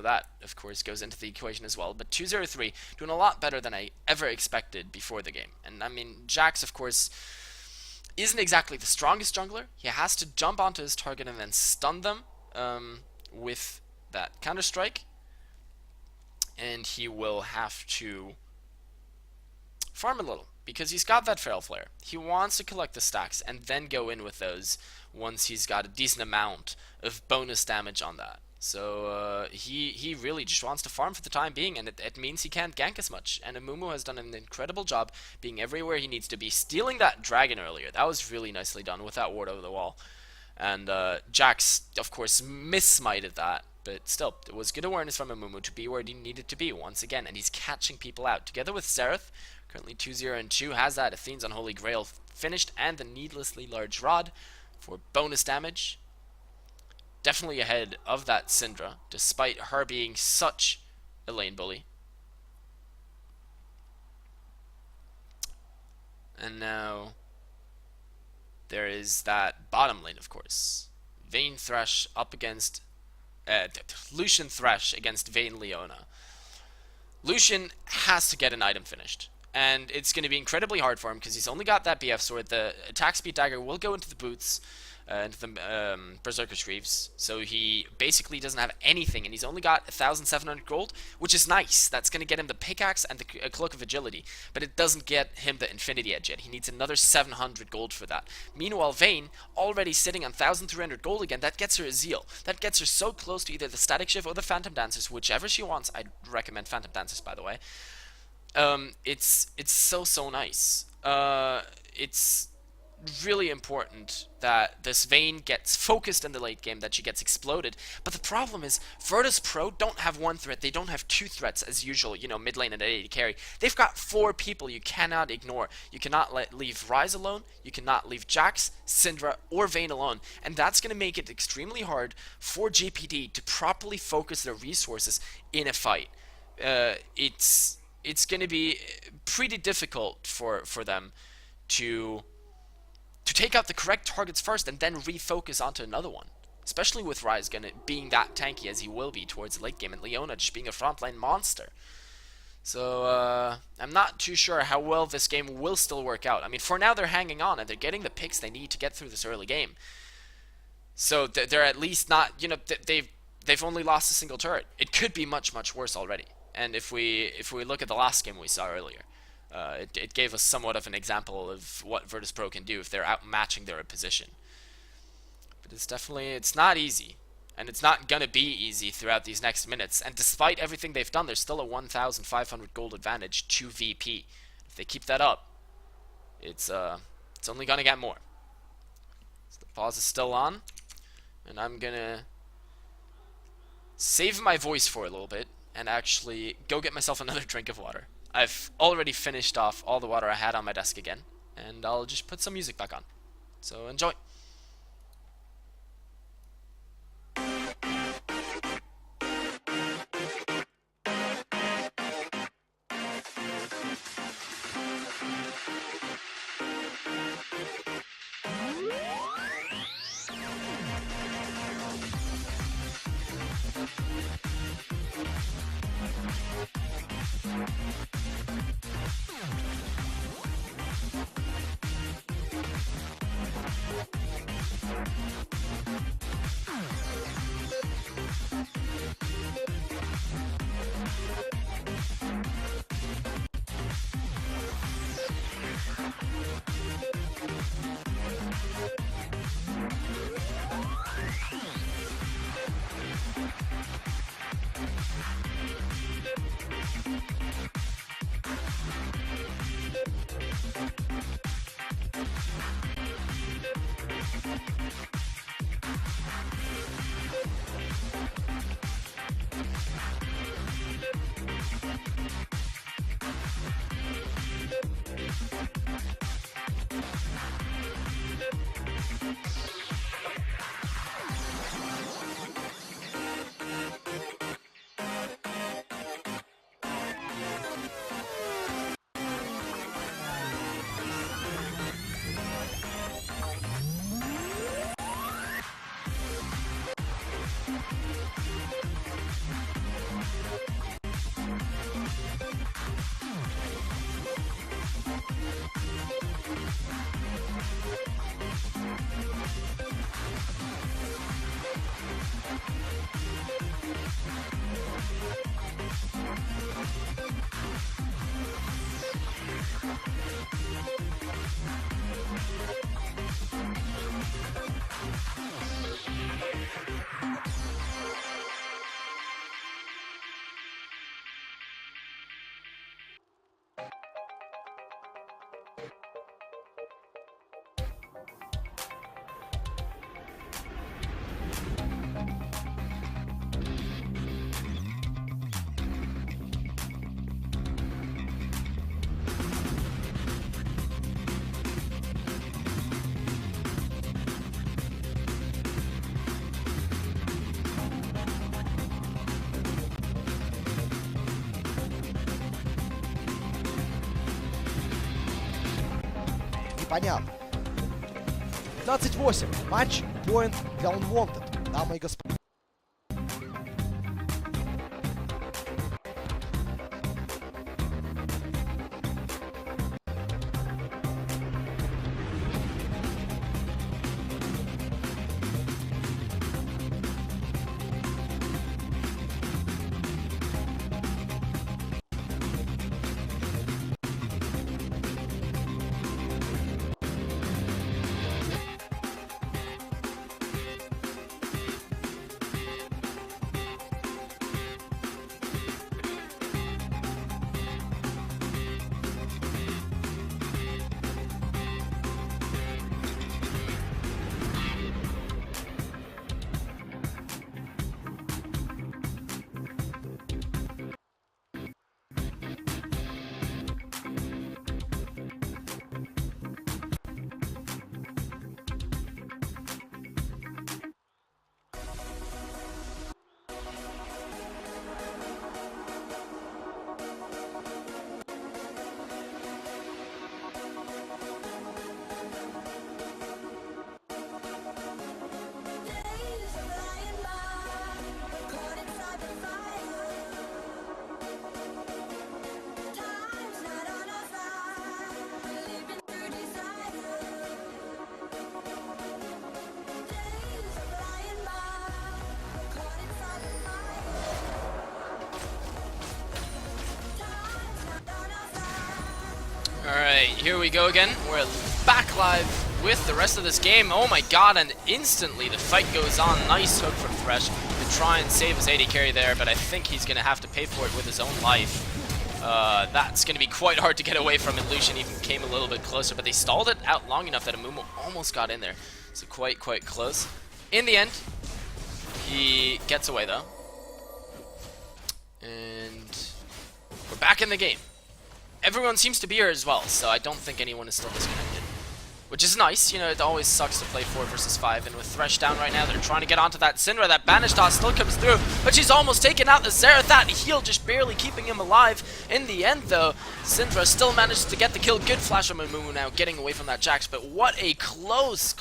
that, of course, goes into the equation as well. But 203 doing a lot better than I ever expected before the game. And I mean, Jax, of course, isn't exactly the strongest jungler. He has to jump onto his target and then stun them with that Counter-Strike. And he will have to farm a little, because he's got that Feral Flare. He wants to collect the stacks and then go in with those once he's got a decent amount of bonus damage on that. So he really just wants to farm for the time being, and it means he can't gank as much. And Amumu has done an incredible job being everywhere he needs to be, stealing that dragon earlier. That was really nicely done with that ward over the wall. And Jax, of course, missmited that, but still, it was good awareness from Amumu to be where he needed to be once again, and he's catching people out. Together with Xerath, currently 2-0-2, has that Athene's Unholy Grail finished, and the needlessly large rod for bonus damage. Definitely ahead of that Syndra, despite her being such a lane bully. And now there is that bottom lane, of course. Vayne Thresh up against Lucian Thresh against Vayne Leona. Lucian has to get an item finished, and it's going to be incredibly hard for him because he's only got that BF sword. The attack speed dagger will go into the boots, into the Berserker Shreves, so he basically doesn't have anything, and he's only got 1,700 gold, which is nice. That's going to get him the pickaxe and the Cloak of Agility, but it doesn't get him the Infinity Edge yet. He needs another 700 gold for that. Meanwhile, Vayne, already sitting on 1,300 gold again, that gets her a Zeal. That gets her so close to either the Static Shift or the Phantom Dancers, whichever she wants. I'd recommend Phantom Dancers, by the way. It's so nice. It's really important that this Vayne gets focused in the late game, that she gets exploded. But the problem is, Virtus Pro don't have one threat, they don't have two threats as usual, you know, mid lane and AD carry. They've got 4 people you cannot ignore. You cannot leave Ryze alone, you cannot leave Jax, Syndra, or Vayne alone. And that's going to make it extremely hard for GPD to properly focus their resources in a fight. It's going to be pretty difficult for them to take out the correct targets first and then refocus onto another one. Especially with Ryze being that tanky as he will be towards the late game, and Leona just being a frontline monster. So I'm not too sure how well this game will still work out. I mean, for now they're hanging on and they're getting the picks they need to get through this early game. So they're at least not, you know, they've only lost a single turret. It could be much worse already. And if we look at the last game we saw earlier, it gave us somewhat of an example of what Virtus Pro can do if they're outmatching their opposition. But it's not easy, and it's not gonna be easy throughout these next minutes. And despite everything they've done, there's still a 1,500 gold advantage to VP. If they keep that up, it's only gonna get more. So the pause is still on, and I'm gonna save my voice for a little bit and actually go get myself another drink of water. I've already finished off all the water I had on my desk again, and I'll just put some music back on. So enjoy. Понятно. 15-8. Матч point для Unwanted. Дамы и господа. Alright, here we go again. We're back live with the rest of this game. Oh my god, and instantly the fight goes on. Nice hook from Thresh to try and save his AD carry there, but I think he's going to have to pay for it with his own life. That's going to be quite hard to get away from, and Lucian even came a little bit closer, but they stalled it out long enough that Amumu almost got in there. So quite close. In the end, he gets away though. And we're back in the game. Everyone seems to be here as well, so I don't think anyone is still disconnected. Which is nice, you know, it always sucks to play 4 versus 5, and with Thresh down right now, they're trying to get onto that Syndra. That Banish Toss still comes through, but she's almost taken out the Xerath. That heal just barely keeping him alive. In the end, though, Syndra still managed to get the kill. Good flash from Amumu now, getting away from that Jax, but what a close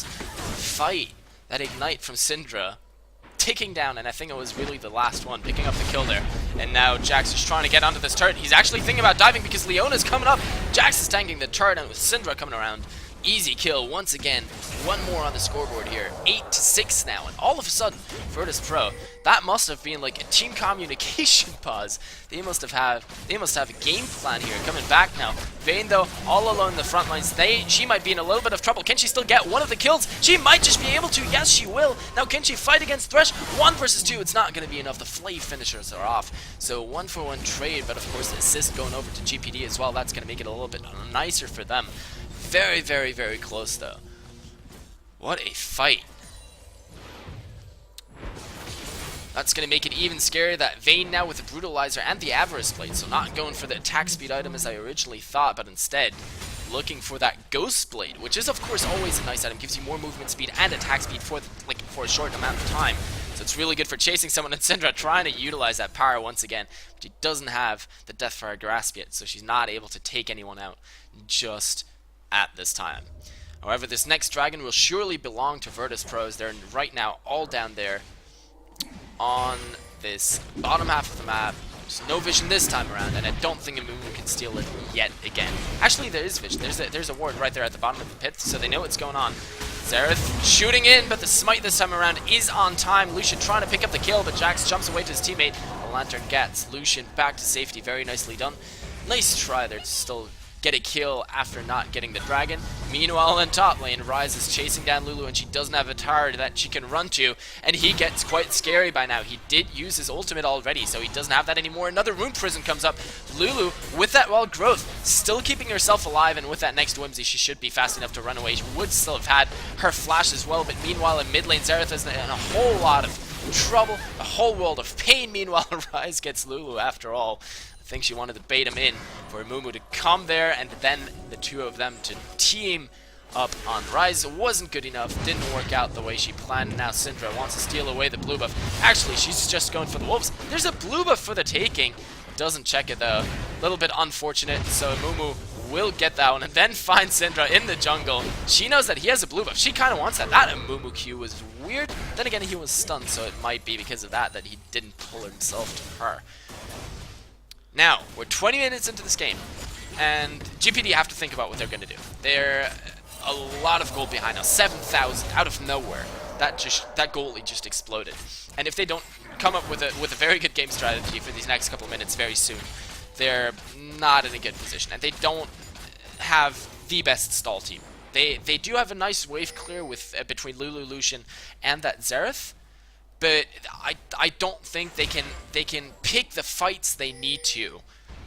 fight. That Ignite from Syndra. Taking down, and I think it was really the last one, picking up the kill there. And now Jax is trying to get onto this turret. He's actually thinking about diving because Leona's coming up. Jax is tanking the turret, and with Syndra coming around, easy kill once again. One more on the scoreboard here. 8-6 now, and all of a sudden, Virtus Pro, that must have been like a team communication pause. They must have a game plan here. Coming back now. Vayne though, all alone in the front lines. She might be in a little bit of trouble. Can she still get one of the kills? She might just be able to. Yes, she will. Now, can she fight against Thresh? 1 versus 2. It's not going to be enough. The Flay finishers are off. So 1-for-1 trade, but of course the assist going over to GPD as well. That's going to make it a little bit nicer for them. Very close though. What a fight. That's going to make it even scarier. That Vayne now with the Brutalizer and the Avarice Blade. So not going for the attack speed item as I originally thought, but instead looking for that Ghost Blade, which is of course always a nice item. Gives you more movement speed and attack speed for a short amount of time. So it's really good for chasing someone. And Syndra trying to utilize that power once again. But she doesn't have the Deathfire Grasp yet, so she's not able to take anyone out just at this time. However, this next dragon will surely belong to Virtus Pros. They're right now all down there on this bottom half of the map. There's no vision this time around, and I don't think Amumu can steal it yet again. Actually, there is vision. There's a ward right there at the bottom of the pit, so they know what's going on. Xerath shooting in, but the smite this time around is on time. Lucian trying to pick up the kill, but Jax jumps away to his teammate. The Lantern gets Lucian back to safety. Very nicely done. Nice try there to still get a kill after not getting the dragon. Meanwhile, in top lane, Ryze is chasing down Lulu, and she doesn't have a tower that she can run to, and he gets quite scary by now. He did use his ultimate already, so he doesn't have that anymore. Another Rune Prison comes up. Lulu, with that wild growth, still keeping herself alive, and with that next Whimsy, she should be fast enough to run away. She would still have had her flash as well, but meanwhile, in mid lane, Xerath is in a whole lot of trouble, a whole world of pain. Meanwhile, Ryze gets Lulu after all. I think she wanted to bait him in for Amumu to come there, and then the two of them to team up on Ryze. It wasn't good enough, didn't work out the way she planned. Now Syndra wants to steal away the blue buff. Actually, she's just going for the wolves. There's a blue buff for the taking. Doesn't check it though. A little bit unfortunate, so Amumu will get that one and then find Syndra in the jungle. She knows that he has a blue buff. She kind of wants that. That Amumu Q was weird. Then again, he was stunned, so it might be because of that he didn't pull himself to her. Now, we're 20 minutes into this game, and GPD have to think about what they're going to do. They're a lot of gold behind now, 7,000 out of nowhere. That goal lead just exploded. And if they don't come up with a very good game strategy for these next couple minutes very soon, they're not in a good position, and they don't have the best stall team. They do have a nice wave clear with between Lulu, Lucian, and that Xerath, but I don't think they can pick the fights they need to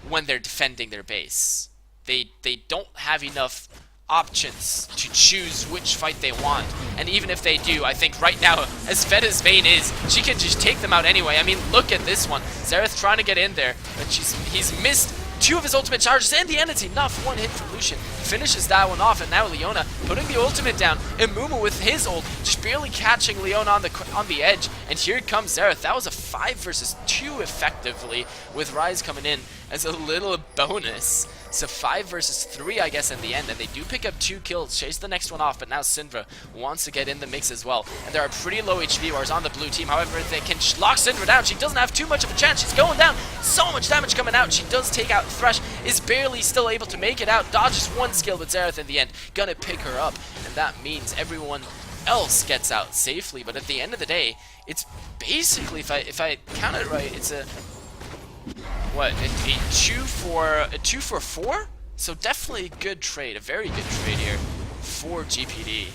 when they're defending their base. They don't have enough options to choose which fight they want, and even if they do, I think right now, as fed as Vayne is, she can just take them out anyway. I mean, look at this one. Xerath trying to get in there, but he's missed 2 of his ultimate charges. In the end, it's enough. 1 hit from Lucian finishes that one off, and now Leona putting the ultimate down. Imumu with his ult, just barely catching Leona on the edge, and here comes Xerath. That was a 5 versus 2 effectively, with Ryze coming in as a little bonus. So 5 versus 3, I guess, in the end, and they do pick up 2 kills, chase the next one off, but now Syndra wants to get in the mix as well. And there are pretty low HP bars on the blue team. However, they can lock Syndra down. She doesn't have too much of a chance. She's going down. So much damage coming out. She does take out Thresh, is barely still able to make it out. Dodges 1 skill, but Xerath in the end gonna pick her up, and that means everyone else gets out safely. But at the end of the day, it's basically, if I count it right, it's a a 2 for 4? So definitely a good trade, a very good trade here for GPD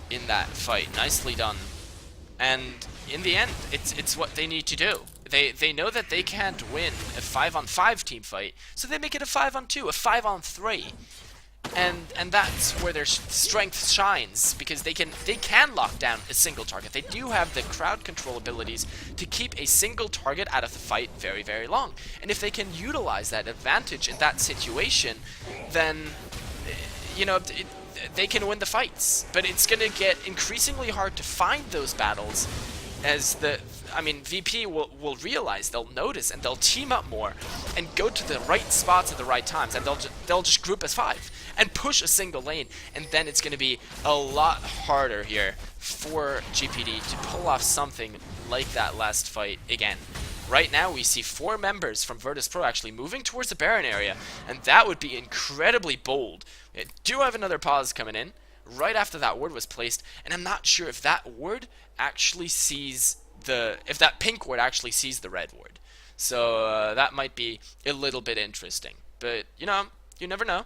in that fight. Nicely done. And in the end, it's what they need to do. They know that they can't win a 5-on-5 team fight, so they make it a 5-on-2, a 5-on-3. And that's where their strength shines, because they can lock down a single target. They do have the crowd control abilities to keep a single target out of the fight very, very long. And if they can utilize that advantage in that situation, then they can win the fights. But it's going to get increasingly hard to find those battles, as VP will realize, they'll notice, and they'll team up more and go to the right spots at the right times, and they'll just group as 5 and push a single lane, and then it's going to be a lot harder here for GPD to pull off something like that last fight again. Right now we see 4 members from Virtus Pro actually moving towards the Baron area, and that would be incredibly bold. We do have another pause coming in right after that ward was placed, and I'm not sure if that ward actually sees if that pink ward actually sees the red ward. So that might be a little bit interesting. But, you never know.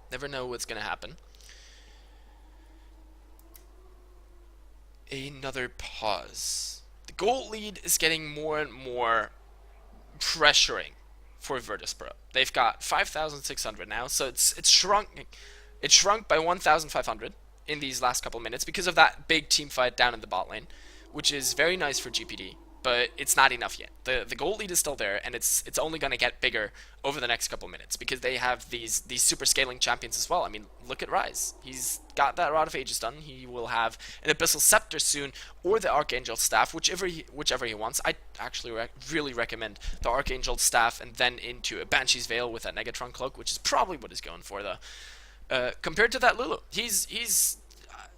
Never know what's going to happen. Another pause. The gold lead is getting more and more pressuring for Virtus Pro. They've got 5,600 now, so it's shrunk. It shrunk by 1,500 in these last couple minutes because of that big team fight down in the bot lane, which is very nice for GPD, but it's not enough yet. The gold lead is still there, and it's only going to get bigger over the next couple minutes because they have these super scaling champions as well. I mean, look at Ryze. He's got that Rod of Ages done. He will have an Abyssal Scepter soon, or the Archangel Staff, whichever he wants. I actually really recommend the Archangel Staff and then into a Banshee's Veil with that Negatron Cloak, which is probably what he's going for, though. Compared to that Lulu, he's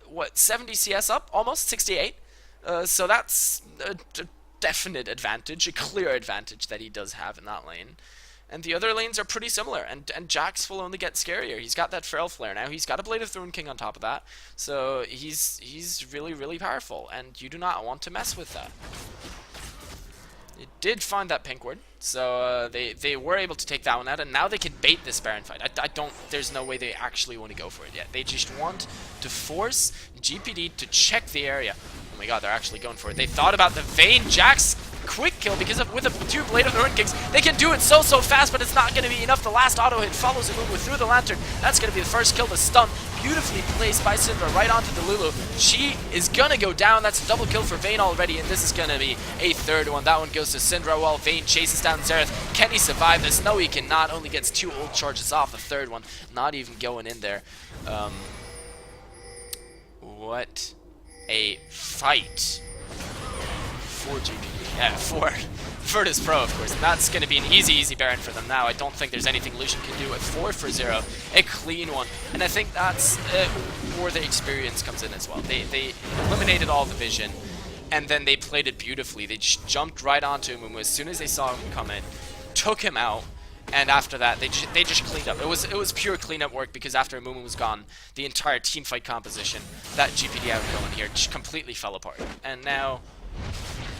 what, 70 CS up, almost 68. So that's a definite advantage, a clear advantage that he does have in that lane. And the other lanes are pretty similar, and Jax will only get scarier. He's got that Feral Flare now. He's got a Blade of the Ruined King on top of that. So he's really, really powerful, and you do not want to mess with that. It did find that pink ward, so they were able to take that one out, and now they can bait this Baron fight. There's no way they actually want to go for it yet. They just want to force GPD to check the area. Oh my god, they're actually going for it. They thought about the Vayne Jax quick kill because with the 2 Blade of the Ruined Kings, they can do it so fast, but it's not going to be enough. The last auto hit follows Lulu through the Lantern. That's going to be the first kill. The stun beautifully placed by Syndra right onto the Lulu. She is going to go down. That's a double kill for Vayne already, and this is going to be a third one. That one goes to Syndra while Vayne chases down Xerath. Can he survive this? No, he cannot. Only gets 2 ult charges off. The third one not even going in there. What a fight for GPD. for Virtus Pro, of course. And that's going to be an easy Baron for them now. I don't think there's anything Lucian can do with 4 for 0. A clean one. And I think that's where the experience comes in as well. They eliminated all the vision, and then they played it beautifully. They just jumped right onto him as soon as they saw him come in, took him out, and after that, they just cleaned up. It was pure cleanup work, because after Mumu was gone, the entire team fight composition that GPD had going here just completely fell apart. And now,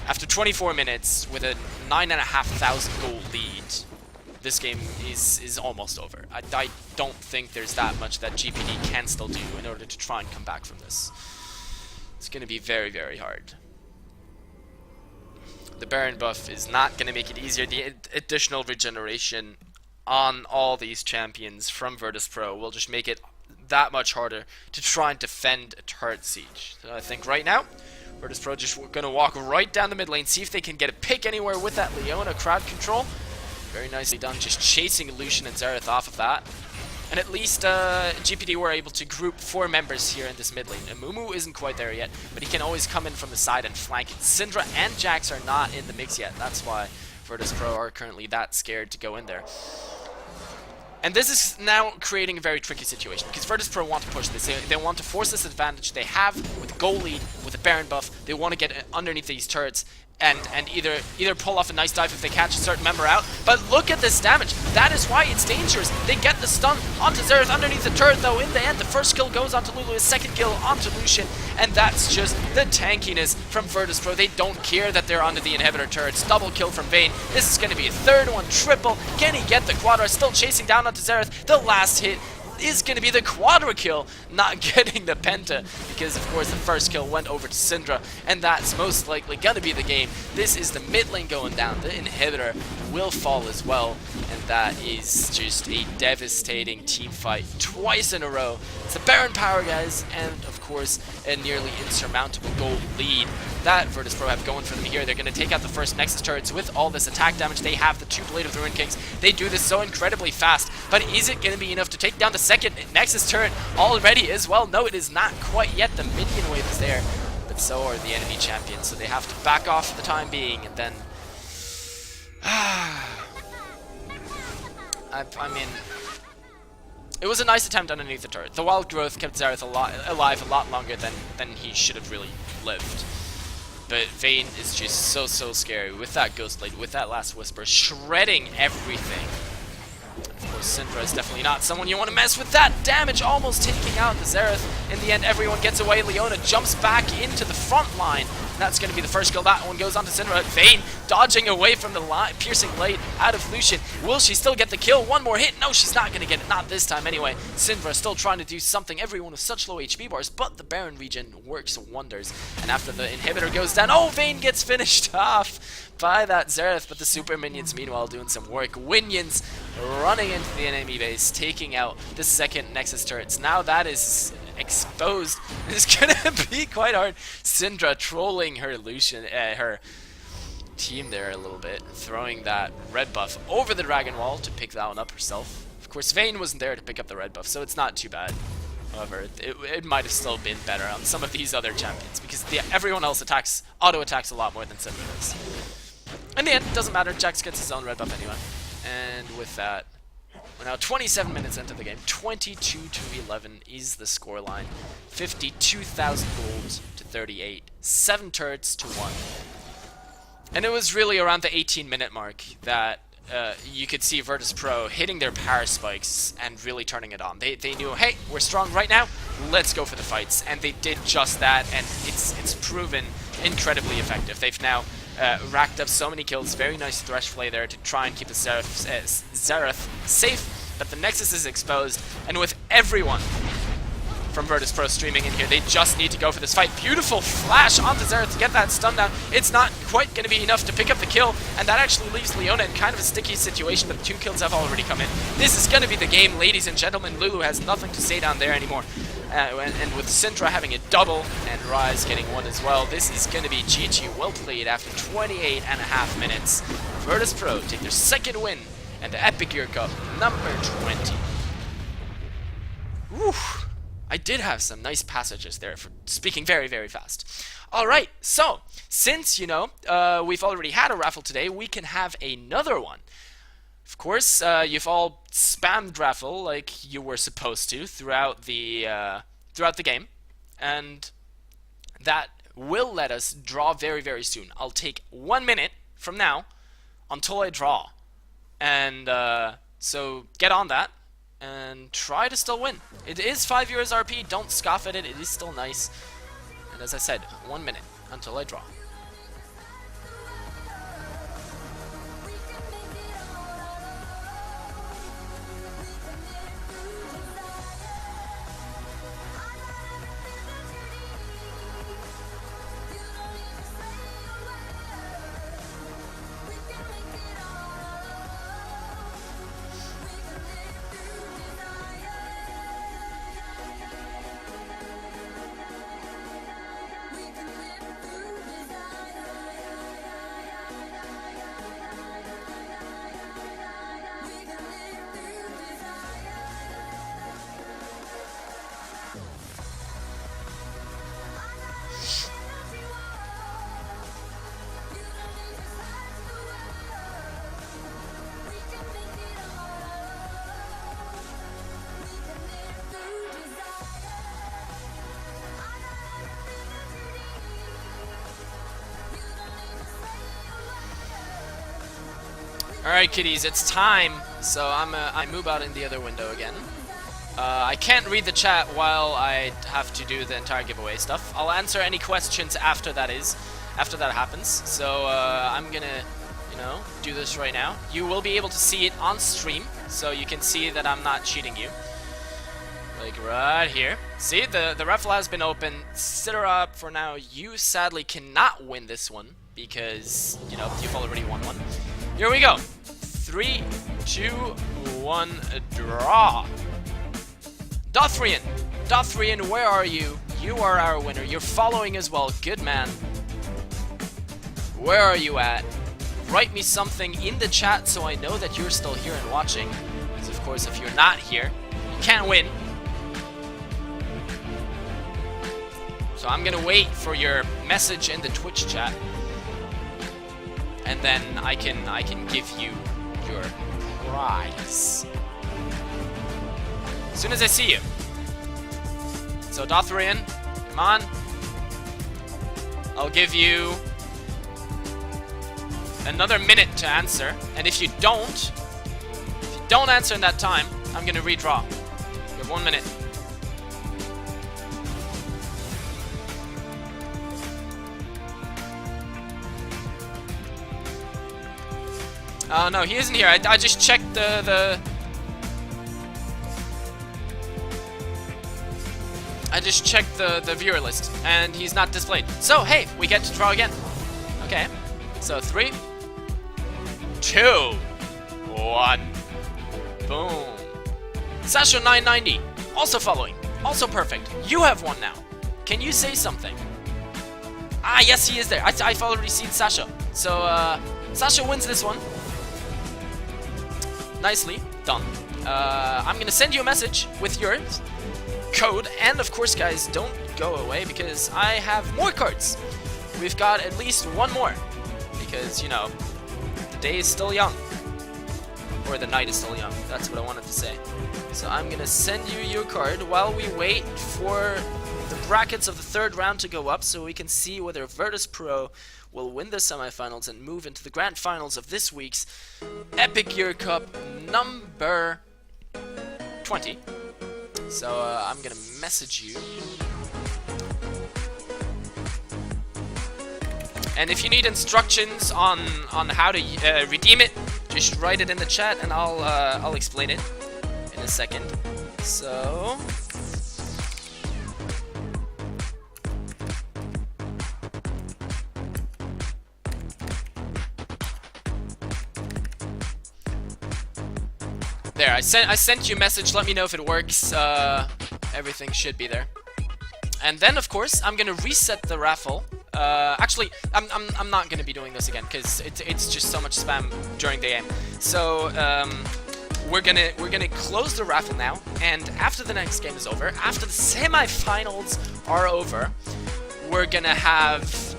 after 24 minutes with a 9,500 goal lead, this game is almost over. I don't think there's that much that GPD can still do in order to try and come back from this. It's going to be very hard. The Baron buff is not going to make it easier. The additional regeneration on all these champions from Virtus Pro will just make it that much harder to try and defend a turret siege. So I think right now, Virtus Pro just going to walk right down the mid lane, see if they can get a pick anywhere with that Leona crowd control. Very nicely done, just chasing Lucian and Xerath off of that. And at least GPD were able to group 4 members here in this mid lane. And Mumu isn't quite there yet, but he can always come in from the side and flank it. Syndra and Jax are not in the mix yet. That's why Virtus Pro are currently that scared to go in there. And this is now creating a very tricky situation, because Virtus Pro want to push this. They want to force this advantage they have with goal lead, with a Baron buff. They want to get underneath these turrets and either pull off a nice dive if they catch a certain member out. But look at this damage. That is why it's dangerous. They get the stun onto Xerath underneath the turret, though. In the end, the first kill goes onto Lulu, his second kill onto Lucian, and that's just the tankiness from Virtus Pro. They don't care that they're under the inhibitor turrets. Double kill from Vayne. This is going to be a third one, triple. Can he get the quadra? Still chasing down onto Xerath. The last hit is going to be the quadra kill, not getting the penta, because of course the first kill went over to Syndra, and that's most likely going to be the game. This is the mid lane going down. The inhibitor will fall as well, and that is just a devastating team fight twice in a row. It's the Baron power, guys, and of course a nearly insurmountable gold lead that Virtus Pro have going for them here. They're going to take out the first Nexus turrets with all this attack damage. They have the 2 Blade of the Ruin Kings. They do this so incredibly fast, but is it going to be enough to take down the second Nexus turret already as well? No, it is not quite yet. The minion wave is there, but so are the enemy champions, so they have to back off for the time being, and then I mean, it was a nice attempt underneath the turret. The wild growth kept Xerath alive a lot longer than he should have really lived. But Vayne is just so scary with that Ghost Blade, with that Last Whisper, shredding everything. Of course, Syndra is definitely not someone you want to mess with. That damage almost taking out the Xerath. In the end, everyone gets away. Leona jumps back into the front line. That's going to be the first kill. That one goes on to Syndra. Vayne dodging away from the piercing blade out of Lucian. Will she still get the kill? One more hit. No, she's not going to get it. Not this time anyway. Syndra still trying to do something. Everyone with such low HP bars, but the Baron region works wonders. And after the inhibitor goes down, oh, Vayne gets finished off by that Xerath, but the super minions meanwhile doing some work. Winions running into the enemy base, taking out the second Nexus turrets. Now that is exposed. It's gonna be quite hard. Syndra trolling her Lucian, her team there a little bit, throwing that red buff over the dragon wall to pick that one up herself. Of course, Vayne wasn't there to pick up the red buff, so it's not too bad. However, it might have still been better on some of these other champions, because everyone else auto attacks a lot more than Syndra does. In the end, it doesn't matter. Jax gets his own red buff anyway. And with that, we're now 27 minutes into the game. 22-11 is the scoreline. 52,000 gold to 38. 7 turrets to 1. And it was really around the 18-minute mark that you could see Virtus Pro hitting their power spikes and really turning it on. They knew, hey, we're strong right now, let's go for the fights. And they did just that, and it's proven incredibly effective. They've now racked up so many kills. Very nice thresh play there to try and keep the Xerath safe, but the Nexus is exposed, and with everyone from Virtus Pro streaming in here, they just need to go for this fight. Beautiful flash onto Xerath to get that stun down. It's not quite going to be enough to pick up the kill, and that actually leaves Leona in kind of a sticky situation, but the 2 kills have already come in. This is going to be the game, ladies and gentlemen. Lulu has nothing to say down there anymore. And with Syndra having a double and Ryze getting 1 as well, this is going to be GG. Well played after 28.5 minutes. Virtus Pro take their second win and the EpicGear Cup number 20. Woo! I did have some nice passages there for speaking very fast. Alright, so, since, we've already had a raffle today, we can have another one. Of course, you've all spammed raffle like you were supposed to throughout the game, and that will let us draw very, very soon. I'll take 1 minute from now until I draw, and so get on that and try to still win. It is €5 RP. Don't scoff at it. It is still nice. And as I said, 1 minute until I draw. Alright, kiddies, it's time. So I move out in the other window again. I can't read the chat while I have to do the entire giveaway stuff. I'll answer any questions after that happens. So I'm gonna, do this right now. You will be able to see it on stream, so you can see that I'm not cheating you. Like right here. See, the raffle has been open. Sit her up for now. You sadly cannot win this one because, you've already won one. Here we go. 3, 2, 1, draw. Dothrian, where are you? You are our winner. You're following as well. Good man. Where are you at? Write me something in the chat so I know that you're still here and watching. Because of course, if you're not here, you can't win. So I'm gonna wait for your message in the Twitch chat. And then I can give you your prize as soon as I see you. So Dothrian, come on. I'll give you another minute to answer, and if you don't answer in that time, I'm gonna redraw. You have 1 minute. No, he isn't here. I just checked the viewer list, and he's not displayed. So, hey, we get to draw again. Okay. So, 3, 2, 1. Boom. Sasha 990, also following. Also perfect. You have one now. Can you say something? Ah, yes, he is there. I've already seen Sasha. So, Sasha wins this one. Nicely done. I'm gonna send you a message with your code, and of course, guys, don't go away because I have more cards. We've got at least one more because, the day is still young. Or the night is still young. That's what I wanted to say. So I'm gonna send you your card while we wait for the brackets of the third round to go up so we can see whether Virtus Pro will win the semifinals and move into the grand finals of this week's EpicGear Cup number 20. So I'm gonna message you. And if you need instructions on how to redeem it, just write it in the chat and I'll explain it in a second. So there, I sent you a message. Let me know if it works. Everything should be there. And then, of course, I'm gonna reset the raffle. Actually, I'm not gonna be doing this again because it's just so much spam during the game. So we're gonna close the raffle now. And after the next game is over, after the semifinals are over, we're gonna have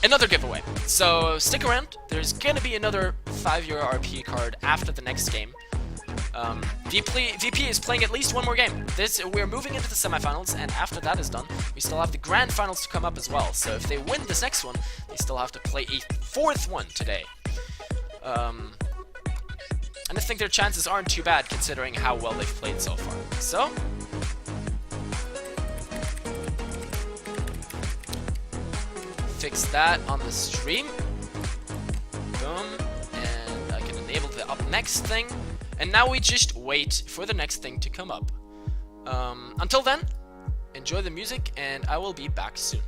another giveaway. So stick around. There's gonna be another 5-year RP card after the next game. VP is playing at least one more game. We're moving into the semifinals, and after that is done, we still have the grand finals to come up as well. So if they win this next one, they still have to play a 4th one today. And I think their chances aren't too bad considering how well they've played so far. So, fix that on the stream. Boom. And I can enable the up next thing. And now we just wait for the next thing to come up. Until then, enjoy the music, and I will be back soon.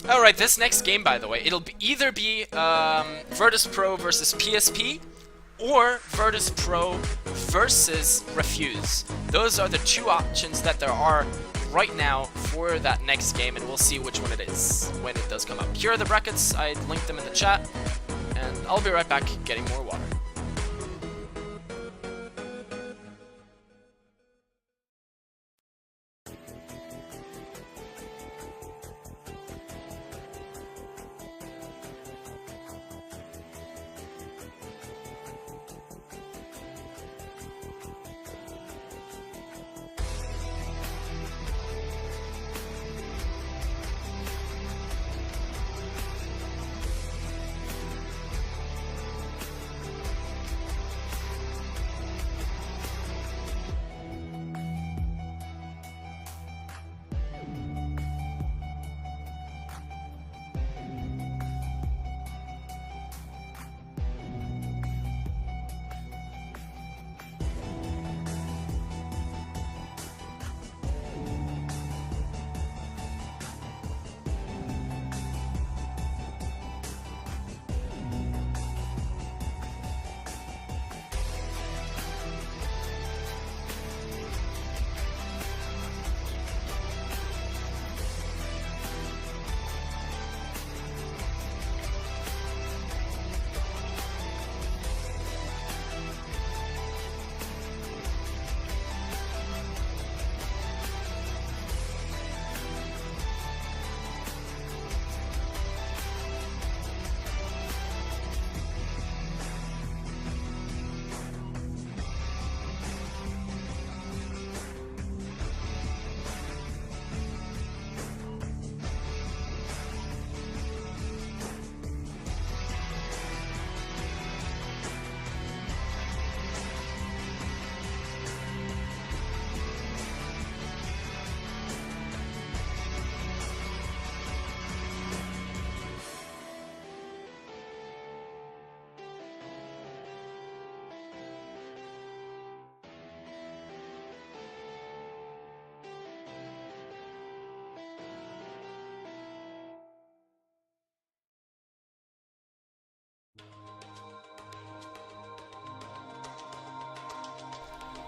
Alright, this next game, by the way, it'll either be Virtus Pro versus PSP, or Virtus Pro versus Refuse. Those are the 2 options that there are right now for that next game, and we'll see which one it is when it does come up. Here are the brackets. I linked them in the chat, and I'll be right back getting more water.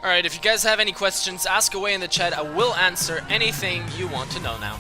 Alright, if you guys have any questions, ask away in the chat. I will answer anything you want to know now.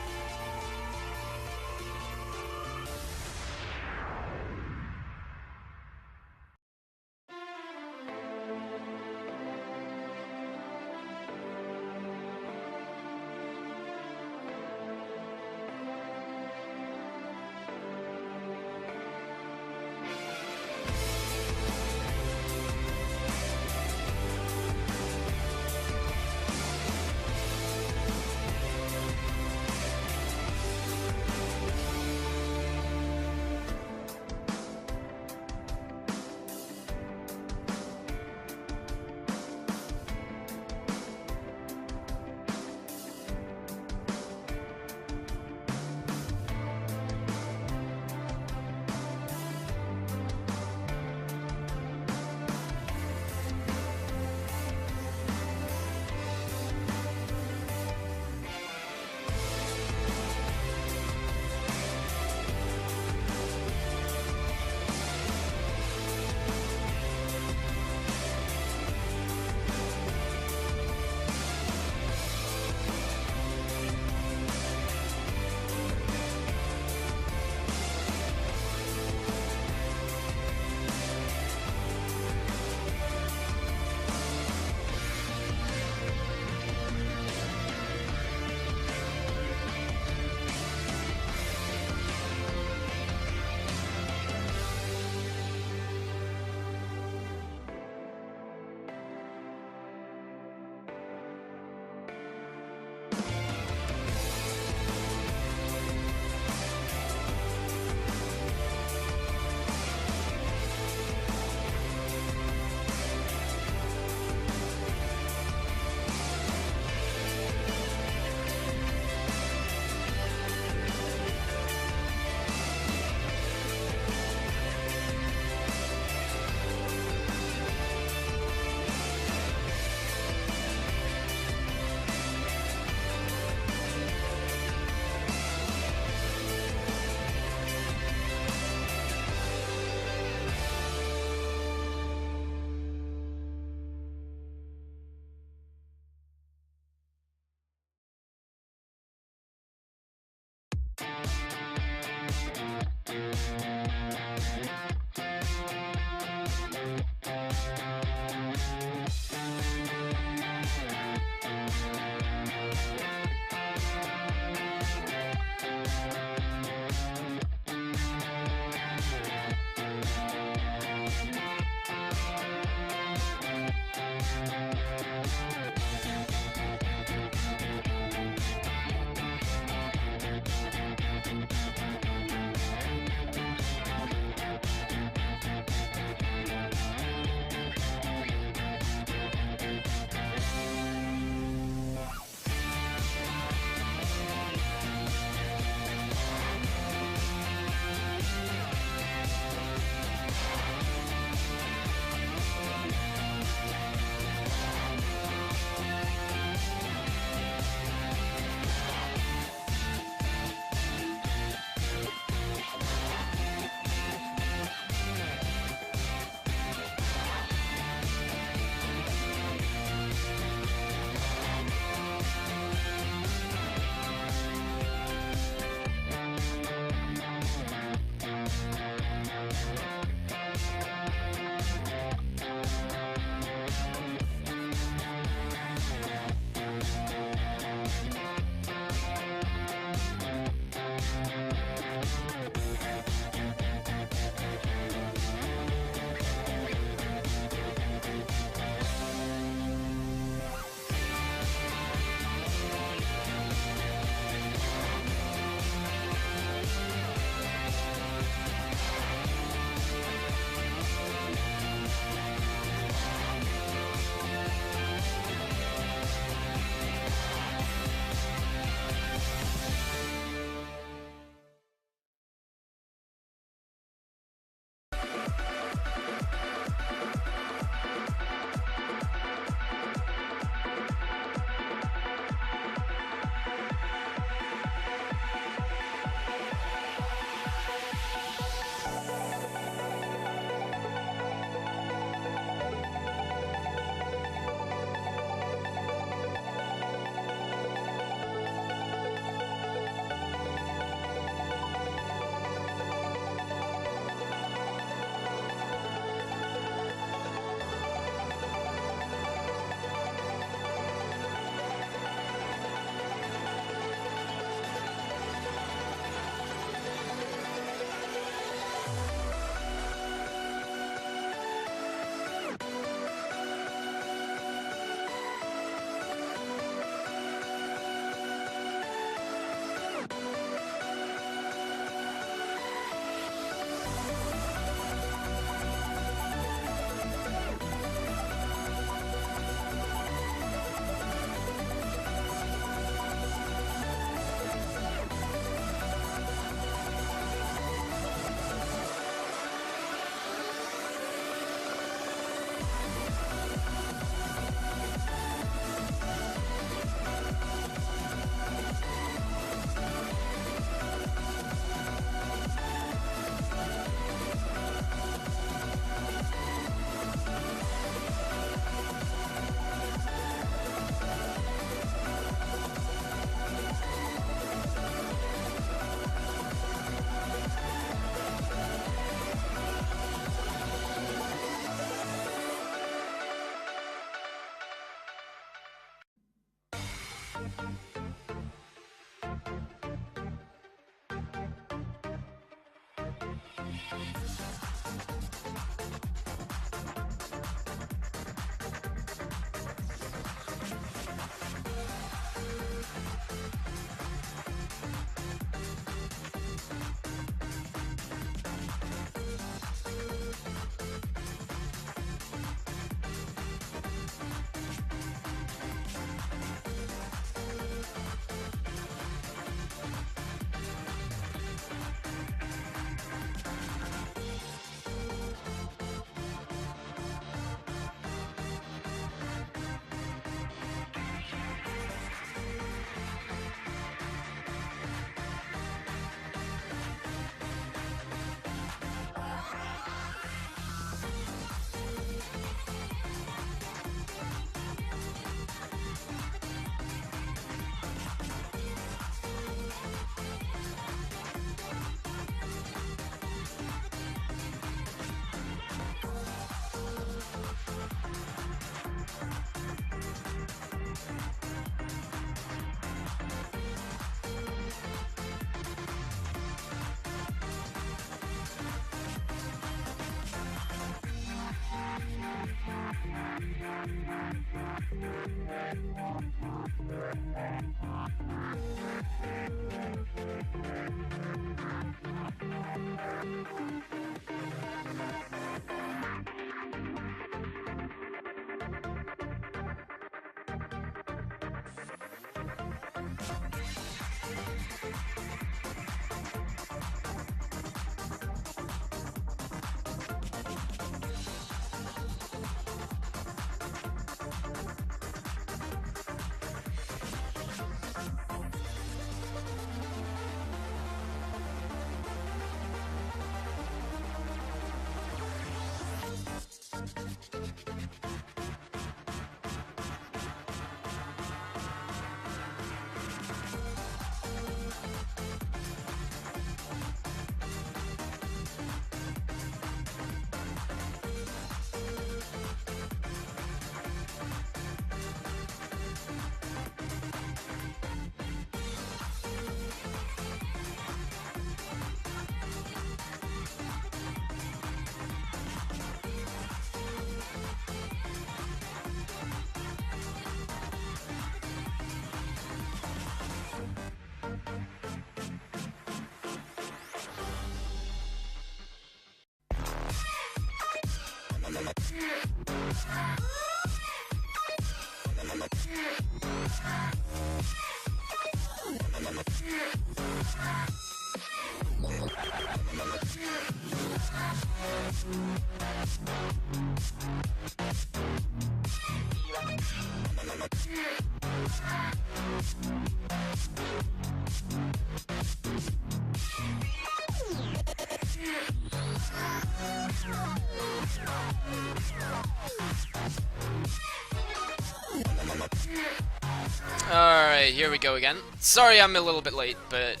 Alright, here we go again. Sorry I'm a little bit late, but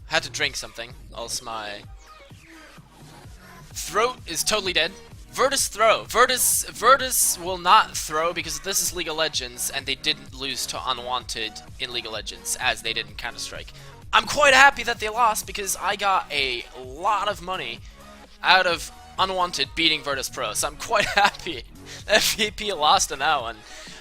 had to drink something, else my throat is totally dead. Virtus throw. Virtus will not throw because this is League of Legends and they didn't lose to Unwanted in League of Legends as they did in Counter-Strike. I'm quite happy that they lost because I got a lot of money out of Unwanted beating Virtus Pro, so I'm quite happy that VP lost on that one.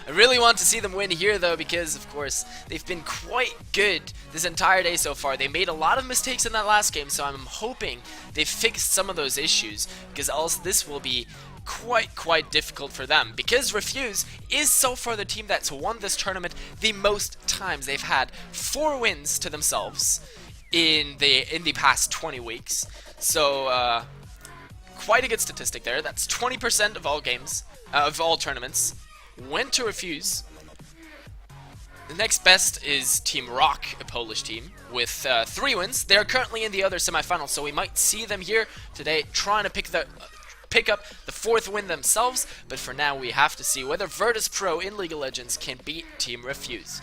I really want to see them win here though because of course they've been quite good this entire day so far. They made a lot of mistakes in that last game, so I'm hoping they fixed some of those issues because else this will be quite difficult for them because Refuse is so far the team that's won this tournament the most times. They've had 4 wins to themselves in the past 20 weeks. So quite a good statistic there. That's 20% of all games, of all tournaments went to Refuse. The next best is Team Rock, a Polish team, with 3 wins. They're currently in the other semifinals, so we might see them here today trying to pick up the 4th win themselves. But for now, we have to see whether Virtus Pro in League of Legends can beat Team Refuse.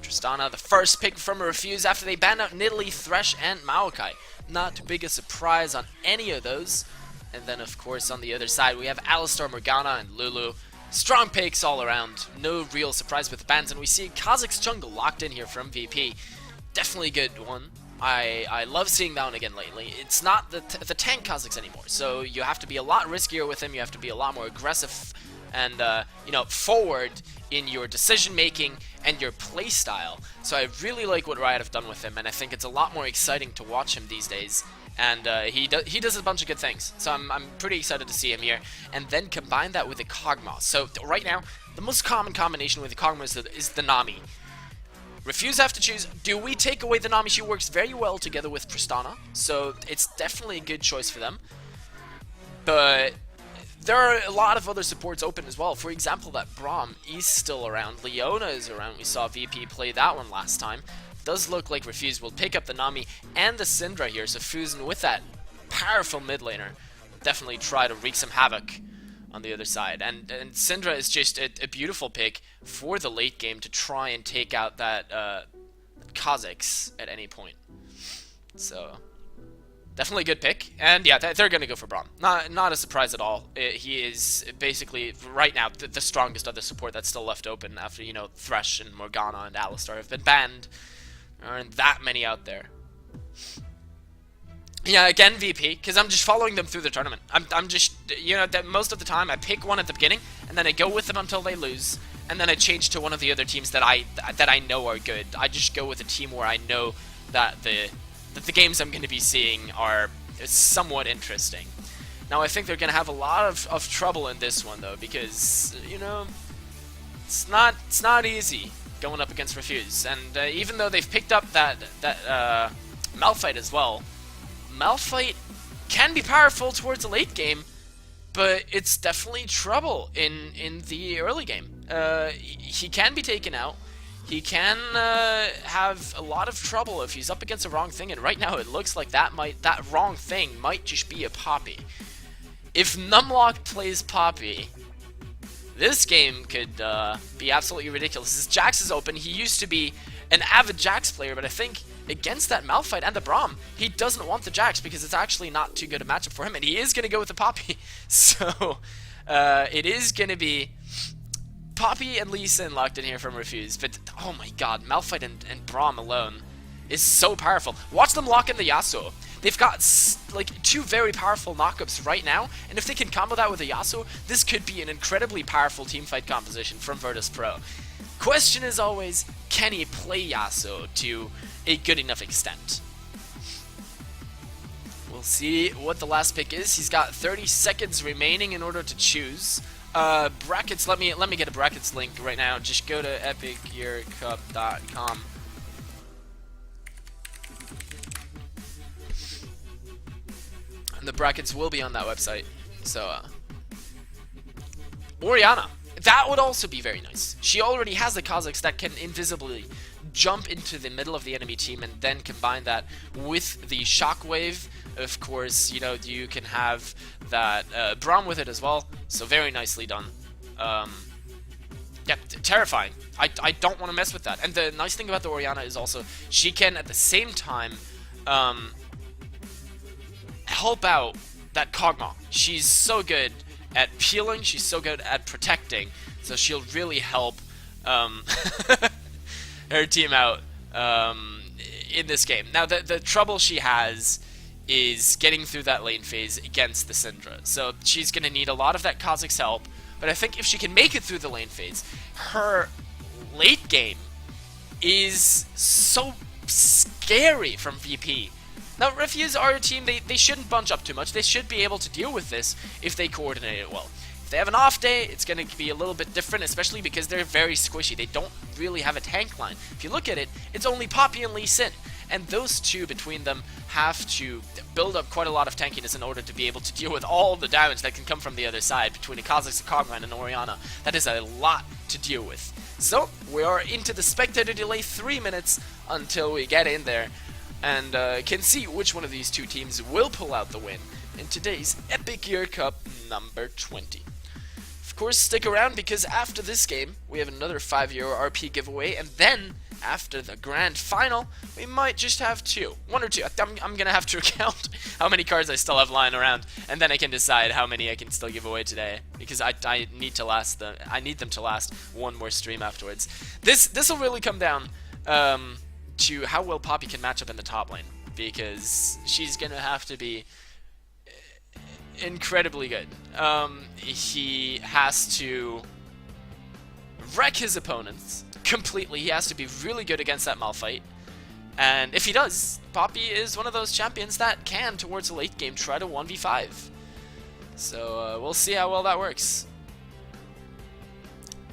Tristana, the first pick from Refuse after they banned out Nidalee, Thresh, and Maokai. Not too big a surprise on any of those. And then, of course, on the other side, we have Alistar, Morgana, and Lulu. Strong picks all around, no real surprise with the bans, and we see Kazakh's jungle locked in here from VP. Definitely a good one. I love seeing that one again lately. It's not the tank Kazakhs anymore, so you have to be a lot riskier with him, you have to be a lot more aggressive and, you know, forward in your decision making and your play style. So I really like what Riot have done with him, and I think it's a lot more exciting to watch him these days. And he does a bunch of good things, so I'm pretty excited to see him here. And then combine that with the Kog'Maw. So right now, the most common combination with the Kog'Maw is the Nami. Refuse have to choose, do we take away the Nami? She works very well together with Tristana, so it's definitely a good choice for them. But there are a lot of other supports open as well. For example, that Braum is still around, Leona is around, we saw VP play that one last time. Does look like Refuse will pick up the Nami and the Syndra here, so Fusen with that powerful mid laner definitely try to wreak some havoc on the other side. And Syndra is just a beautiful pick for the late game to try and take out that Kazakhs at any point. So definitely a good pick, and yeah, they're gonna go for Braum. Not a surprise at all. He is basically right now the strongest other support that's still left open after, you know, Thresh and Morgana and Alistar have been banned. There aren't that many out there. Yeah, again VP, because I'm just following them through the tournament. I'm just, you know, that most of the time I pick one at the beginning, and then I go with them until they lose, and then I change to one of the other teams that I know are good. I just go with a team where I know that the games I'm going to be seeing are somewhat interesting. Now I think they're going to have a lot of trouble in this one though, because you know it's not easy going up against Refuse, and even though they've picked up that Malphite as well. Malphite can be powerful towards the late game, but it's definitely trouble in the early game. He can be taken out. He can have a lot of trouble if he's up against the wrong thing, and right now it looks like that wrong thing might just be a Poppy. If Numlock plays Poppy, this game could be absolutely ridiculous. As Jax is open, he used to be an avid Jax player, but I think against that Malphite and the Braum, he doesn't want the Jax because it's actually not too good a matchup for him, and he is going to go with the Poppy. So it is going to be Poppy and Lee Sin locked in here from Refuse, but oh my god, Malphite and Braum alone is so powerful. Watch them lock in the Yasuo. They've got like 2 very powerful knockups right now, and if they can combo that with a Yasuo, this could be an incredibly powerful teamfight composition from Virtus Pro. Question is always, can he play Yasuo to a good enough extent? We'll see what the last pick is. He's got 30 seconds remaining in order to choose. Brackets, let me get a brackets link right now. Just go to EpicGearCup.com. And the brackets will be on that website. So, Orianna. That would also be very nice. She already has the Kazakhs that can invisibly jump into the middle of the enemy team and then combine that with the Shockwave. Of course, you know, you can have that Braum with it as well. So very nicely done. Yeah, terrifying. I don't want to mess with that. And the nice thing about the Orianna is also she can at the same time help out that Kog'Maw. She's so good at peeling, she's so good at protecting, so she'll really help her team out in this game. Now, the trouble she has is getting through that lane phase against the Syndra, so she's going to need a lot of that Kazakh's help, but I think if she can make it through the lane phase, her late game is so scary from VP. Now, Refuse are a team, they shouldn't bunch up too much. They should be able to deal with this if they coordinate it well. If they have an off day, it's going to be a little bit different, especially because they're very squishy. They don't really have a tank line. If you look at it, it's only Poppy and Lee Sin. And those two between them have to build up quite a lot of tankiness in order to be able to deal with all the damage that can come from the other side between a Kazakhs, a Kog'Maw, and an Orianna. That is a lot to deal with. So, we are into the spectator delay, 3 minutes until we get in there and can see which one of these two teams will pull out the win in today's EpicGear Cup number 20. Of course, stick around because after this game, we have another €5 RP giveaway, and then after the grand final, we might just have 2. 1 or 2. I'm gonna have to count how many cards I still have lying around, and then I can decide how many I can still give away today, because I need them to last one more stream afterwards. This will really come down to how well Poppy can match up in the top lane, because she's gonna have to be incredibly good. He has to wreck his opponents completely. He has to be really good against that Malphite, and if he does, Poppy is one of those champions that can, towards the late game, try to 1v5. So we'll see how well that works.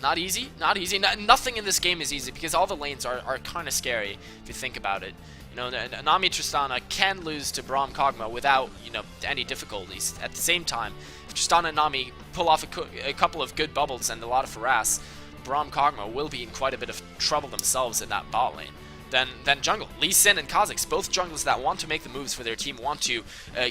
Not easy, not easy. Nothing in this game is easy because all the lanes are kind of scary if you think about it. You know, Nami Tristana can lose to Braum Kog'Maw without, you know, any difficulties. At the same time, if Tristana and Nami pull off a couple of good bubbles and a lot of harass, Braum Kog'Maw will be in quite a bit of trouble themselves in that bot lane. Then jungle. Lee Sin and Kazakhs, both junglers that want to make the moves for their team, want to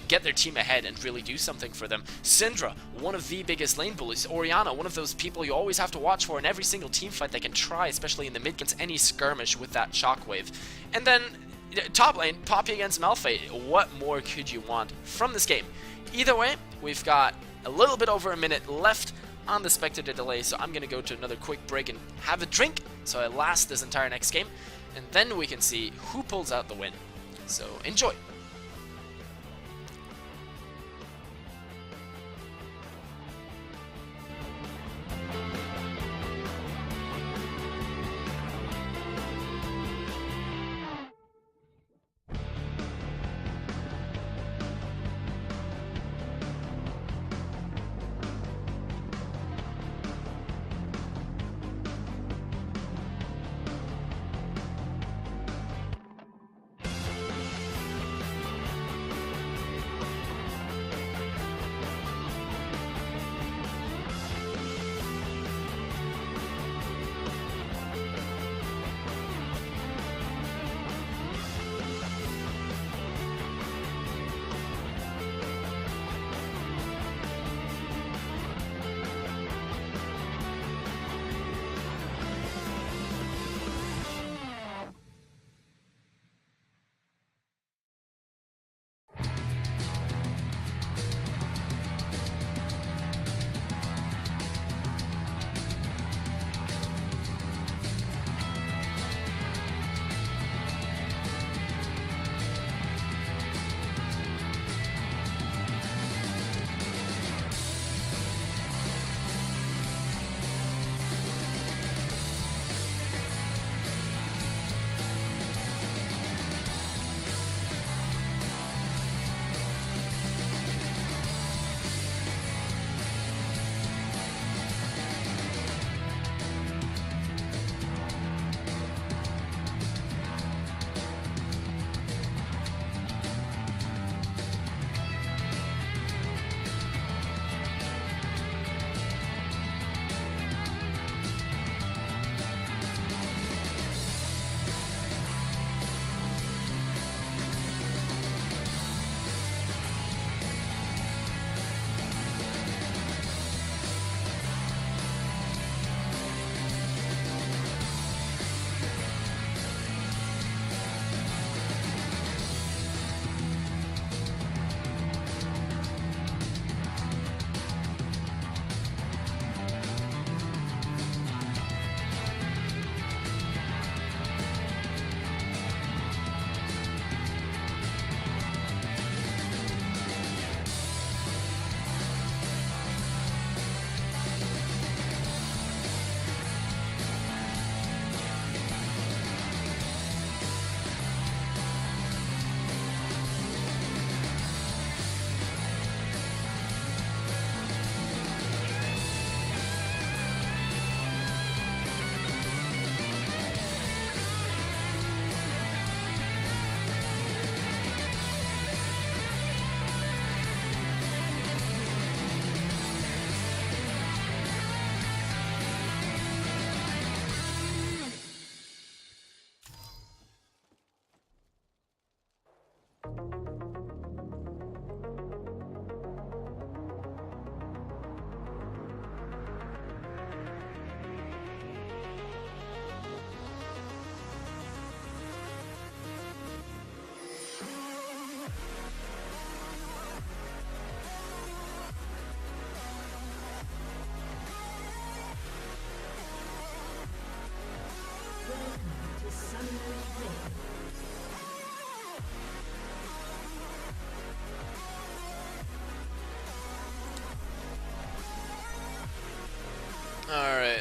get their team ahead and really do something for them. Syndra, one of the biggest lane bullies. Orianna, one of those people you always have to watch for in every single team fight they can try, especially in the mid against any skirmish with that Shockwave. And then top lane, Poppy against Malphite. What more could you want from this game? Either way, we've got a little bit over a minute left on the spectator delay, so I'm going to go to another quick break and have a drink so I last this entire next game, and then we can see who pulls out the win. So enjoy.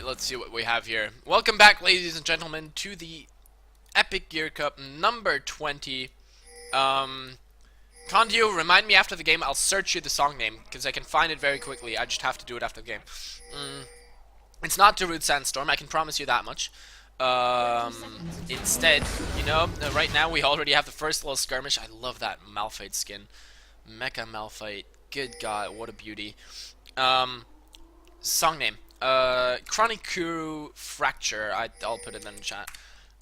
let's see what we have here. Welcome back, ladies and gentlemen, to the EpicGear Cup number 20. Condio, remind me after the game. I'll search you the song name, because I can find it very quickly. I just have to do it after the game. It's not Darude Sandstorm, I can promise you that much. Instead, you know, right now we already have the first little skirmish. I love that Malphite skin. Mecha Malphite. Good God, what a beauty. Song name. Chronicuru Fracture. I'll put it in the chat.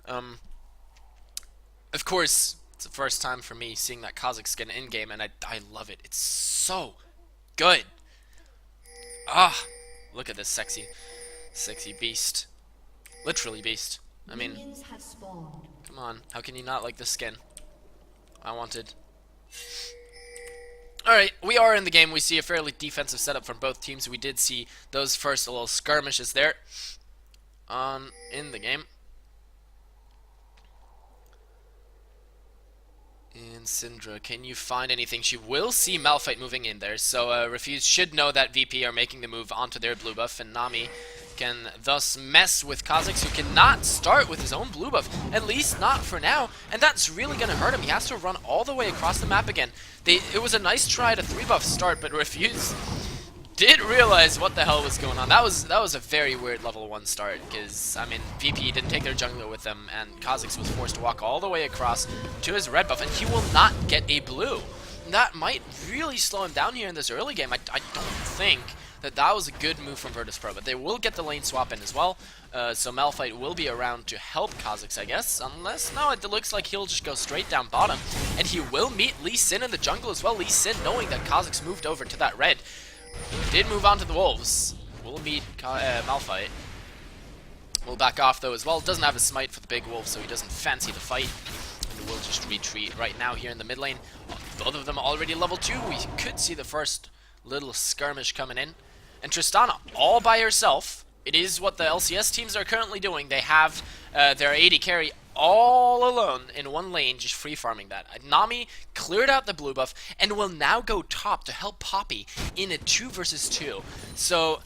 Of course, it's the first time for me seeing that Kazakh skin in-game, and I love it. It's so good. Ah, look at this sexy beast. Literally beast. I mean, come on. How can you not like this skin? I wanted. Alright, we are in the game. We see a fairly defensive setup from both teams. We did see those first little skirmishes there in the game. And Syndra, can you find anything? She will see Malphite moving in there, so Refuse should know that VP are making the move onto their blue buff, and Nami can thus mess with Kazakhs, who cannot start with his own blue buff, at least not for now, and that's really going to hurt him. He has to run all the way across the map again. It was a nice try to 3-buff start, but Refuse did realize what the hell was going on. That was a very weird level 1 start, because, I mean, VP didn't take their jungler with them, and Kazakhs was forced to walk all the way across to his red buff, and he will not get a blue. That might really slow him down here in this early game. I don't think that was a good move from Virtus.pro, but they will get the lane swap in as well, so Malphite will be around to help Kazakhs, I guess, unless, no, it looks like he'll just go straight down bottom, and he will meet Lee Sin in the jungle as well. Lee Sin, knowing that Kazakhs moved over to that red, did move on to the wolves. Will meet Malphite. Will back off though as well. Doesn't have a smite for the big wolf, so he doesn't fancy the fight. And will just retreat right now here in the mid lane. Both of them already level 2. We could see the first little skirmish coming in. And Tristana, all by herself. It is what the LCS teams are currently doing. They have their AD carry all alone in one lane, just free farming that. Nami cleared out the blue buff and will now go top to help Poppy in a 2 versus 2. So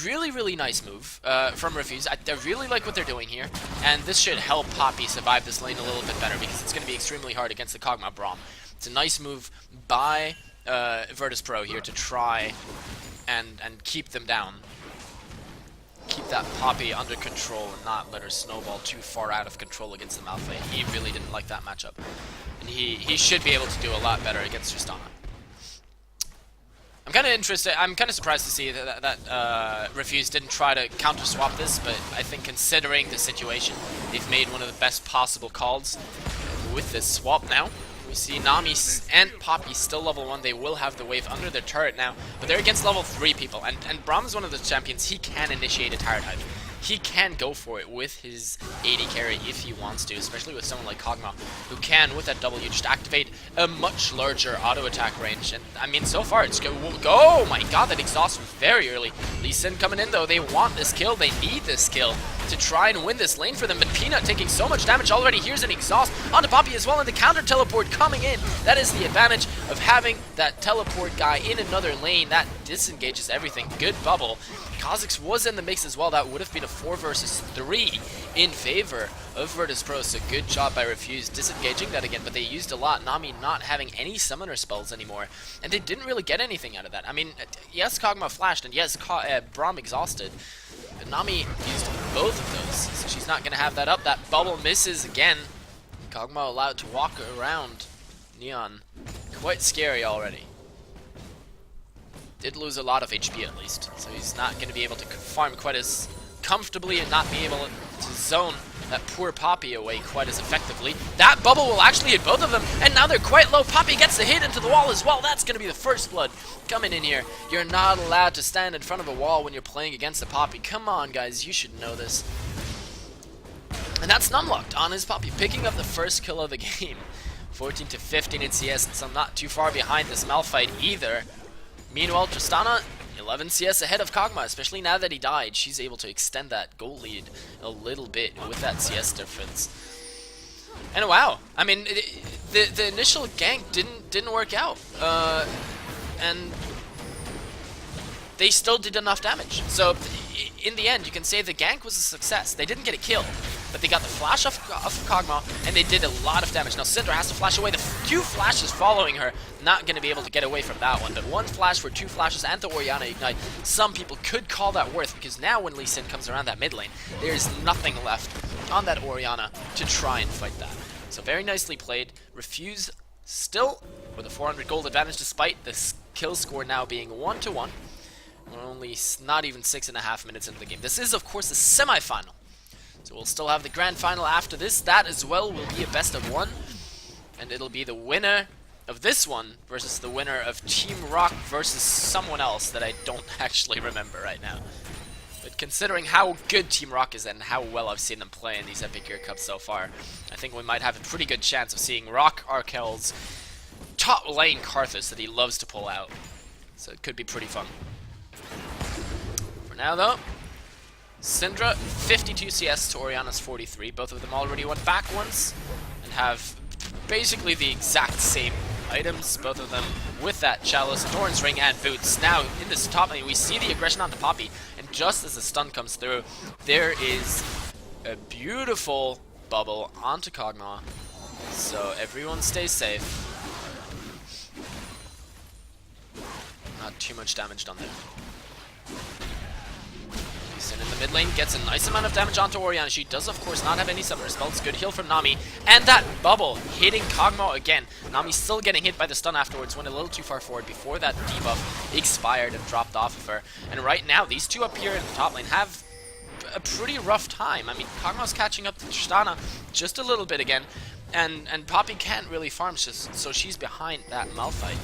really nice move from Refuse. I really like what they're doing here, and this should help Poppy survive this lane a little bit better, because it's going to be extremely hard against the Kog'Maw Braum. It's a nice move by Virtus.pro here to try and keep them down. Keep that Poppy under control and not let her snowball too far out of control against the Malphite. He really didn't like that matchup. And he should be able to do a lot better against Tristana. I'm kind of interested, I'm kind of surprised to see that Refuse didn't try to counter swap this, but I think considering the situation, they've made one of the best possible calls with this swap now. We see Nami and Poppy still level 1. They will have the wave under their turret now, but they're against level 3 people. And Braum is one of the champions. He can initiate a turret dive. He can go for it with his AD carry if he wants to, especially with someone like Kog'Maw, who can, with that W, just activate a much larger auto attack range. And I mean, so far it's go. Oh my God, that exhaust was very early. Lee Sin coming in though. They want this kill. They need this kill to try and win this lane for them. But Peanut taking so much damage already. Here's an exhaust onto Poppy as well, and the counter teleport coming in. That is the advantage of having that teleport guy in another lane. That disengages everything. Good bubble. Kazakhs was in the mix as well. That would have been a 4 versus 3 in favor of Virtus.pro. So good job by Refuse disengaging that again, but they used a lot. Nami not having any summoner spells anymore, and they didn't really get anything out of that. I mean, yes, Kog'Maw flashed, and yes, Braum exhausted, but Nami used both of those, so she's not going to have that up. That bubble misses again. Kog'Maw allowed to walk around Neon. Quite scary already. Did lose a lot of HP at least, so he's not going to be able to farm quite as comfortably and not be able to zone that poor Poppy away quite as effectively. That bubble will actually hit both of them, and now they're quite low. Poppy gets the hit into the wall as well. That's going to be the first blood coming in here. You're not allowed to stand in front of a wall when you're playing against a Poppy. Come on, guys, you should know this. And that's Numlocked on his Poppy, picking up the first kill of the game. 14 to 15 in CS, and so not too far behind this Malphite either. Meanwhile, Tristana, 11 CS ahead of Kog'Maw, especially now that he died. She's able to extend that goal lead a little bit with that CS difference. And wow, I mean, the initial gank didn't work out, and they still did enough damage. So in the end, you can say the gank was a success. They didn't get a kill, but they got the flash off Kog'Maw, and they did a lot of damage. Now Syndra has to flash away. The few flashes following her, not going to be able to get away from that one. But one flash for two flashes and the Orianna Ignite, some people could call that worth, because now when Lee Sin comes around that mid lane, there's nothing left on that Orianna to try and fight that. So very nicely played. Refuse still with a 400 gold advantage, despite the kill score now being 1-1. We're only not even 6.5 minutes into the game. This is, of course, the semi-final. So we'll still have the grand final after this. That as well will be a best of one. And it'll be the winner of this one versus the winner of Team Rock versus someone else that I don't actually remember right now. But considering how good Team Rock is and how well I've seen them play in these EpicGear Cups so far, I think we might have a pretty good chance of seeing Rock Arkel's top lane Karthus that he loves to pull out. So it could be pretty fun. For now though, Syndra 52 CS to Orianna's 43. Both of them already went back once and have basically the exact same items, both of them with that Chalice, Doran's Ring, and Boots. Now, in this top lane, we see the aggression onto Poppy, and just as the stun comes through, there is a beautiful bubble onto Kog'Maw, so everyone stays safe. Not too much damage done there. Lee Sin in the mid lane gets a nice amount of damage onto Orianna. She does, of course, not have any summoner spells. Good heal from Nami. And that bubble hitting Kog'Maw again. Nami still getting hit by the stun afterwards, went a little too far forward before that debuff expired and dropped off of her. And right now, these two up here in the top lane have a pretty rough time. I mean, Kog'Maw's catching up to Tristana just a little bit again. And Poppy can't really farm, so she's behind that Malphite.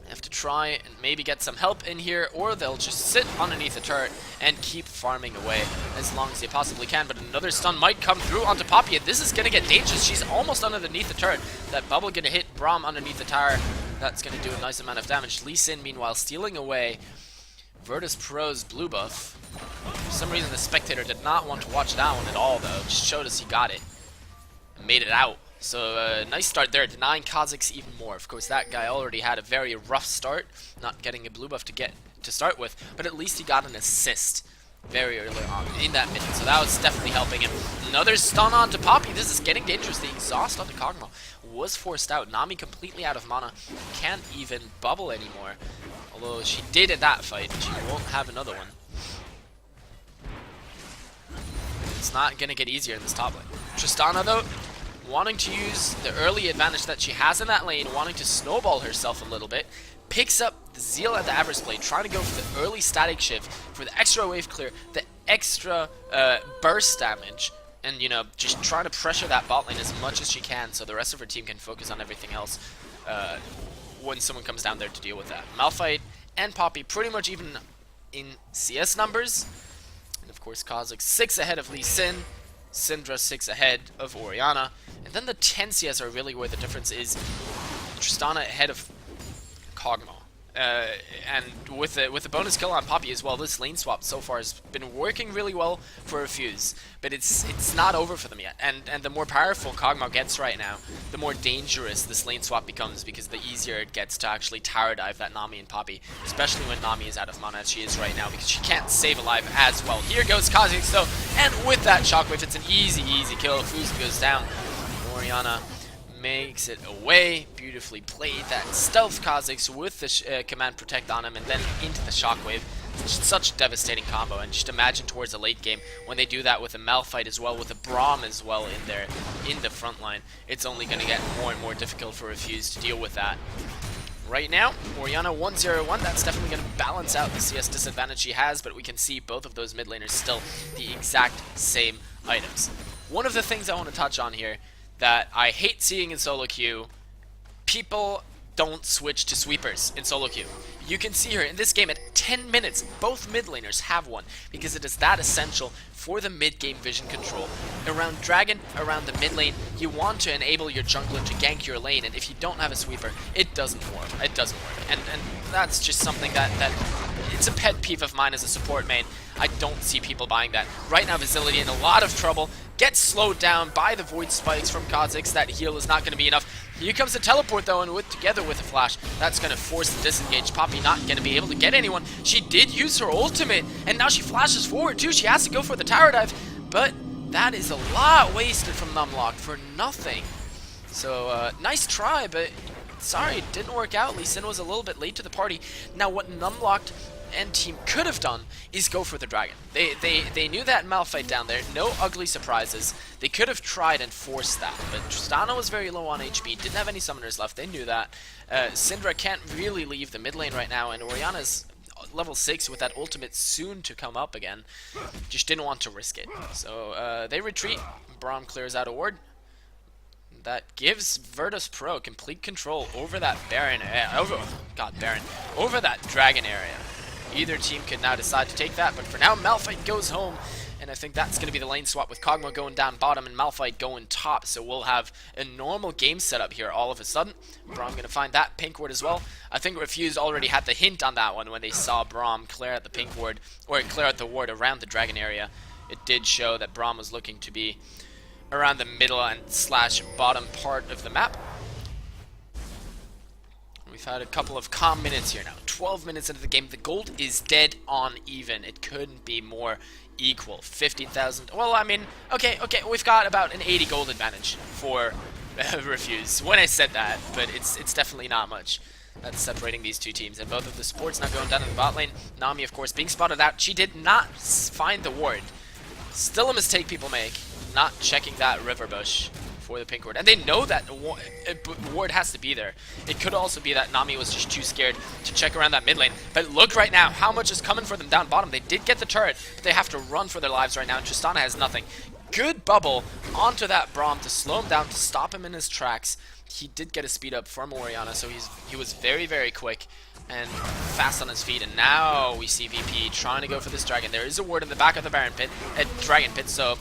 Have to try and maybe get some help in here, or they'll just sit underneath the turret and keep farming away as long as they possibly can. But another stun might come through onto Poppy, and this is going to get dangerous. She's almost underneath the turret. That bubble going to hit Braum underneath the tower. That's going to do a nice amount of damage. Lee Sin, meanwhile, stealing away Virtus Pro's blue buff. For some reason, the spectator did not want to watch that one at all, though. Just showed us he got it and made it out. So nice start there, denying Kha'Zix even more. Of course, that guy already had a very rough start, not getting a blue buff to start with, but at least he got an assist very early on in that minute, so that was definitely helping him. Another stun onto Poppy. This is getting dangerous. The exhaust onto Kog'Maw was forced out. Nami completely out of mana, can't even bubble anymore. Although she did at that fight, she won't have another one. It's not gonna get easier in this top lane. Tristana though, wanting to use the early advantage that she has in that lane, wanting to snowball herself a little bit, picks up the Zeal at the Avarice Blade, trying to go for the early static shift, for the extra wave clear, the extra burst damage, and, you know, just trying to pressure that bot lane as much as she can so the rest of her team can focus on everything else when someone comes down there to deal with that. Malphite and Poppy pretty much even in CS numbers, and of course Kha'Zix 6 ahead of Lee Sin, Syndra 6 ahead of Orianna, and then the 10 CS are really where the difference is. Tristana ahead of Kog'Maw, and with the bonus kill on Poppy as well. This lane swap so far has been working really well for Refuse, but it's not over for them yet. And the more powerful Kog'Maw gets right now, the more dangerous this lane swap becomes, because the easier it gets to actually tower dive that Nami and Poppy, especially when Nami is out of mana as she is right now, because she can't save alive as well. Here goes Kha'Zix though, and with that shockwave, it's an easy kill. Fuse goes down. Orianna makes it away. Beautifully played. That stealth Kha'Zix with the command protect on him, and then into the shockwave. Such a devastating combo, and just imagine towards the late game when they do that with a Malphite as well, with a Braum as well in there in the front line. It's only going to get more and more difficult for Refuse to deal with that. Right now, Orianna 1-0-1, that's definitely going to balance out the CS disadvantage she has, but we can see both of those mid laners still the exact same items. One of the things I want to touch on here that I hate seeing in solo queue, people don't switch to sweepers in solo queue. You can see here in this game at 10 minutes, both mid laners have one, because it is that essential for the mid game vision control. Around Dragon, around the mid lane, you want to enable your jungler to gank your lane, and if you don't have a sweeper, it doesn't work. It doesn't work. And that's just something that it's a pet peeve of mine as a support main. I don't see people buying that. Right now, Facility in a lot of trouble, gets slowed down by the Void Spikes from Kha'Zix. That heal is not going to be enough. Here comes the teleport though, and together with a flash, that's going to force the disengage. Poppy not going to be able to get anyone. She did use her ultimate, and now she flashes forward too. She has to go for the tower dive, but that is a lot wasted from Numlock for nothing. So, nice try, but sorry, it didn't work out. Lee Sin was a little bit late to the party. Now, what Numlocked and team could have done is go for the dragon. They knew that Malphite down there, no ugly surprises. They could have tried and forced that, but Tristana was very low on HP, didn't have any summoners left, they knew that. Syndra can't really leave the mid lane right now, and Orianna's level 6 with that ultimate soon to come up again. Just didn't want to risk it. So they retreat, Braum clears out a ward. That gives Virtus Pro complete control over that Baron, over that Dragon area. Either team could now decide to take that, but for now Malphite goes home, and I think that's going to be the lane swap with Kog'Maw going down bottom and Malphite going top, so we'll have a normal game setup here all of a sudden. Braum going to find that pink ward as well. I think Refuse already had the hint on that one when they saw Braum clear out the pink ward, or clear out the ward around the dragon area. It did show that Braum was looking to be around the middle and slash bottom part of the map. We've had a couple of calm minutes here now. 12 minutes into the game. The gold is dead on even. It couldn't be more equal. 15,000. Well, I mean, okay, we've got about an 80 gold advantage for Refuse when I said that, but it's definitely not much. That's separating these two teams, and both of the supports now going down in the bot lane. Nami, of course, being spotted out. She did not find the ward. Still a mistake people make, not checking that river bush for the pink ward. And they know that ward has to be there. It could also be that Nami was just too scared to check around that mid lane. But look right now how much is coming for them down bottom. They did get the turret, but they have to run for their lives right now, and Tristana has nothing. Good bubble onto that Braum to slow him down, to stop him in his tracks. He did get a speed up from Orianna, so he was very, very quick and fast on his feet. And now we see VP trying to go for this dragon. There is a ward in the back of the Baron pit, dragon pit, so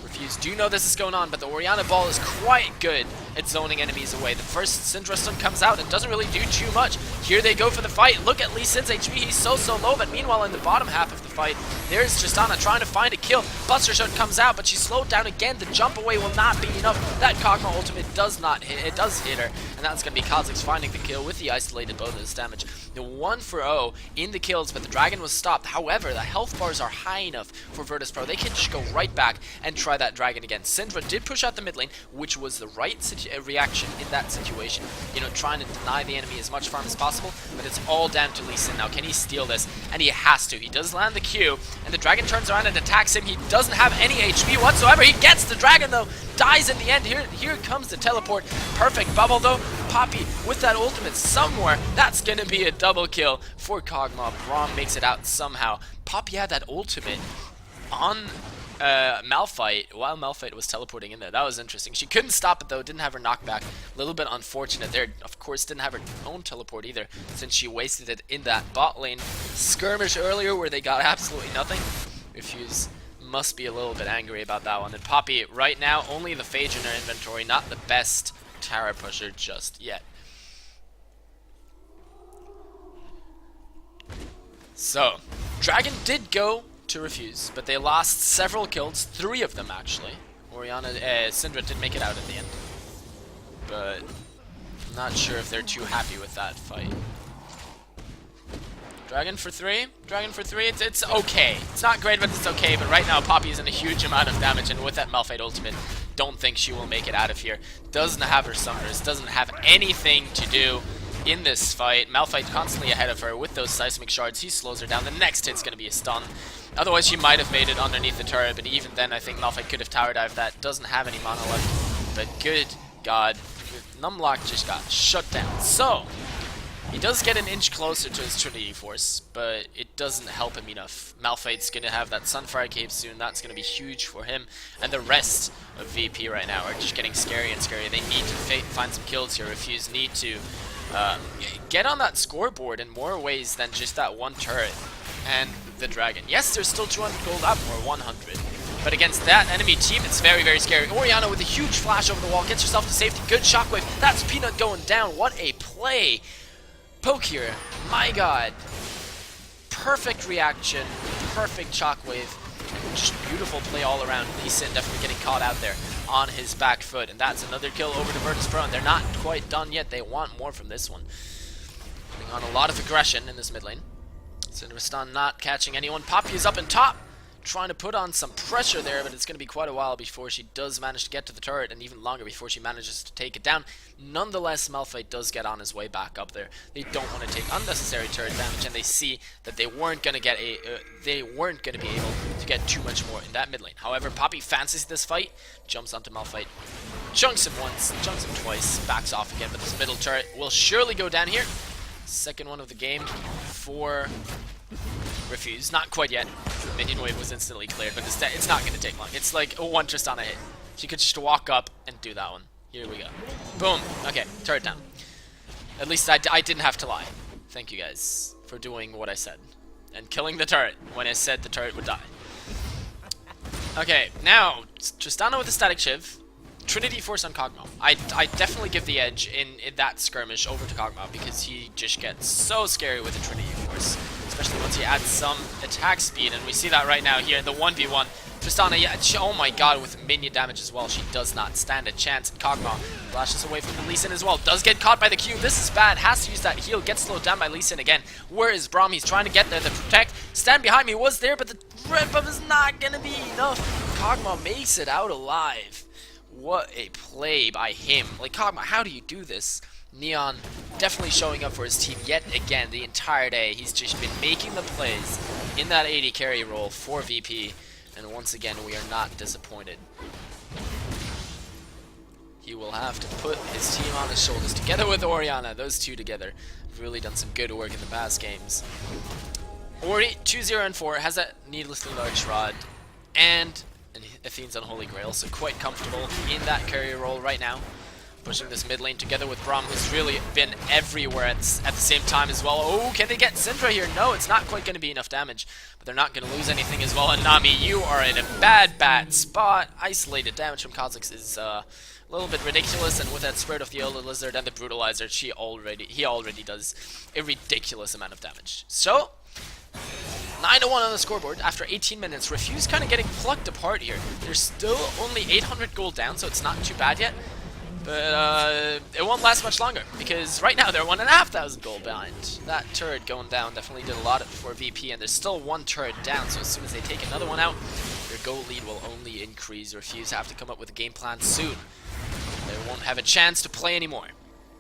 Refuse do know this is going on, but the Orianna ball is quite good at zoning enemies away. The first Syndra stun comes out and doesn't really do too much. Here they go for the fight. Look at Lee Sin's HP. He's so low, but meanwhile in the bottom half of the fight, there's Tristana trying to find a kill. Buster Shot comes out, but she's slowed down again. The jump away will not be enough. That Kog'Maw ultimate does not hit. It does hit her, and that's going to be Kha'Zix finding the kill with the isolated bonus damage. The 1-for-0 in the kills, but the dragon was stopped. However, the health bars are high enough for Virtus Pro. They can just go right back and try that dragon again. Syndra did push out the mid lane, which was the right reaction in that situation. You know, trying to deny the enemy as much farm as possible, but it's all down to Lee Sin now. Can he steal this? And he has to. He does land the Q, and the dragon turns around and attacks him. He doesn't have any HP whatsoever. He gets the dragon though, dies in the end. Here comes the teleport. Perfect bubble though. Poppy with that ultimate somewhere. That's gonna be a double kill for Kog'Maw. Braum makes it out somehow. Poppy had that ultimate on Malphite while Malphite was teleporting in there. That was interesting. She couldn't stop it though, didn't have her knockback. A little bit unfortunate there. Of course, didn't have her own teleport either, since she wasted it in that bot lane skirmish earlier where they got absolutely nothing. Refuse must be a little bit angry about that one. And Poppy, right now, only the Phage in her inventory, not the best tower pusher just yet. So, Dragon did go to Refuse, but they lost several kills, 3 of them actually. Syndra did make it out in the end, but I'm not sure if they're too happy with that fight. Dragon for 3, it's okay. It's not great, but it's okay, but right now Poppy is in a huge amount of damage, and with that Malphite ultimate, don't think she will make it out of here. Doesn't have her summoners, doesn't have anything to do in this fight. Malphite constantly ahead of her with those seismic shards. He slows her down. The next hit's going to be a stun. Otherwise, she might have made it underneath the turret, but even then, I think Malphite could have tower dived that. Doesn't have any mana left, but good God, Numlock just got shut down. So, he does get an inch closer to his Trinity Force, but it doesn't help him enough. Malphite's going to have that Sunfire Cape soon. That's going to be huge for him. And the rest of VP right now are just getting scary and scary. They need to find some kills here. Refuse need to get on that scoreboard in more ways than just that one turret and the dragon. Yes, there's still 200 gold up, or 100. But against that enemy team, it's very, very scary. Orianna with a huge flash over the wall, gets herself to safety. Good shockwave. That's Peanut going down. What a play. Poke here. My God. Perfect reaction. Perfect shockwave. Just beautiful play all around. Lee Sin definitely getting caught out there on his back foot. And that's another kill over to Virtus.pro. And they're not quite done yet. They want more from this one. Putting on a lot of aggression in this mid lane. Cinderistan not catching anyone. Poppy is up in top, trying to put on some pressure there, but it's going to be quite a while before she does manage to get to the turret, and even longer before she manages to take it down. Nonetheless, Malphite does get on his way back up there. They don't want to take unnecessary turret damage, and they see that they weren't going to get they weren't going to be able to get too much more in that mid lane. However, Poppy fancies this fight, jumps onto Malphite, chunks him once, chunks him twice, backs off again, but this middle turret will surely go down here. Second one of the game for Refuse. Not quite yet. Minion wave was instantly cleared, but it's not going to take long. It's like a one Tristana hit. She could just walk up and do that one. Here we go. Boom. Okay, turret down. At least I didn't have to lie. Thank you guys for doing what I said. And killing the turret when I said the turret would die. Okay, now, Tristana with the Static Shiv. Trinity Force on Kog'Maw. I definitely give the edge in that skirmish over to Kog'Maw because he just gets so scary with the Trinity Force, especially once he adds some attack speed, and we see that right now here in the 1v1. Tristana, yeah, oh my god, with minion damage as well, she does not stand a chance. And Kog'Maw flashes away from the Lee Sin as well, does get caught by the Q. This is bad, has to use that heal, gets slowed down by Lee Sin again. Where is Braum? He's trying to get there, the protect, stand behind me, was there, but the rip up is not gonna be enough. Kog'Maw makes it out alive. What a play by him. Like, Kog'Maw, how do you do this? Neon definitely showing up for his team yet again the entire day. He's just been making the plays in that 80 carry role for VP. And once again, we are not disappointed. He will have to put his team on his shoulders together with Orianna. Those two together have really done some good work in the past games. Ori, 2-0-4, has that needlessly large rod. And Athene's Unholy Grail, so quite comfortable in that carrier role right now. Pushing this mid lane together with Braum, who's really been everywhere at the same time as well. Oh, can they get Syndra here? No, it's not quite going to be enough damage, but they're not going to lose anything as well. And Nami, you are in a bad spot. Isolated damage from Kha'Zix is a little bit ridiculous, and with that Spirit of the Elder Lizard and the Brutalizer, he already does a ridiculous amount of damage. So 9-1 on the scoreboard after 18 minutes. Refuse kind of getting plucked apart here. They're still only 800 gold down, so it's not too bad yet. But it won't last much longer, because right now they're 1,500 gold behind. That turret going down definitely did a lot for VP, and there's still one turret down, so as soon as they take another one out, their gold lead will only increase. Refuse have to come up with a game plan soon. They won't have a chance to play anymore.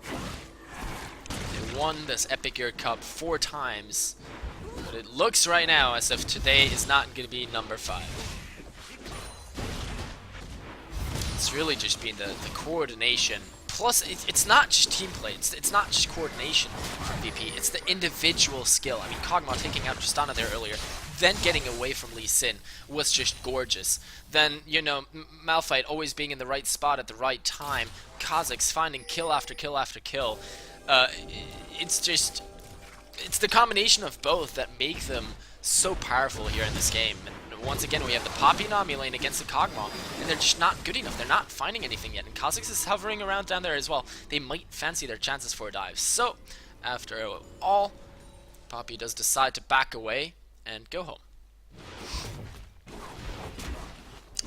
They won this EpicGear Cup 4 times. But it looks right now as if today is not going to be number 5. It's really just been the coordination. Plus, it's not just team play. It's not just coordination from VP. It's the individual skill. I mean, Kog'Maw taking out Tristana there earlier, then getting away from Lee Sin was just gorgeous. Then, you know, Malphite always being in the right spot at the right time. Kha'Zix finding kill after kill after kill. It's the combination of both that make them so powerful here in this game. And once again, we have the Poppy Nami lane against the Kog'Maw, and they're just not good enough. They're not finding anything yet. And Kha'Zix is hovering around down there as well. They might fancy their chances for a dive. So, after all, Poppy does decide to back away and go home.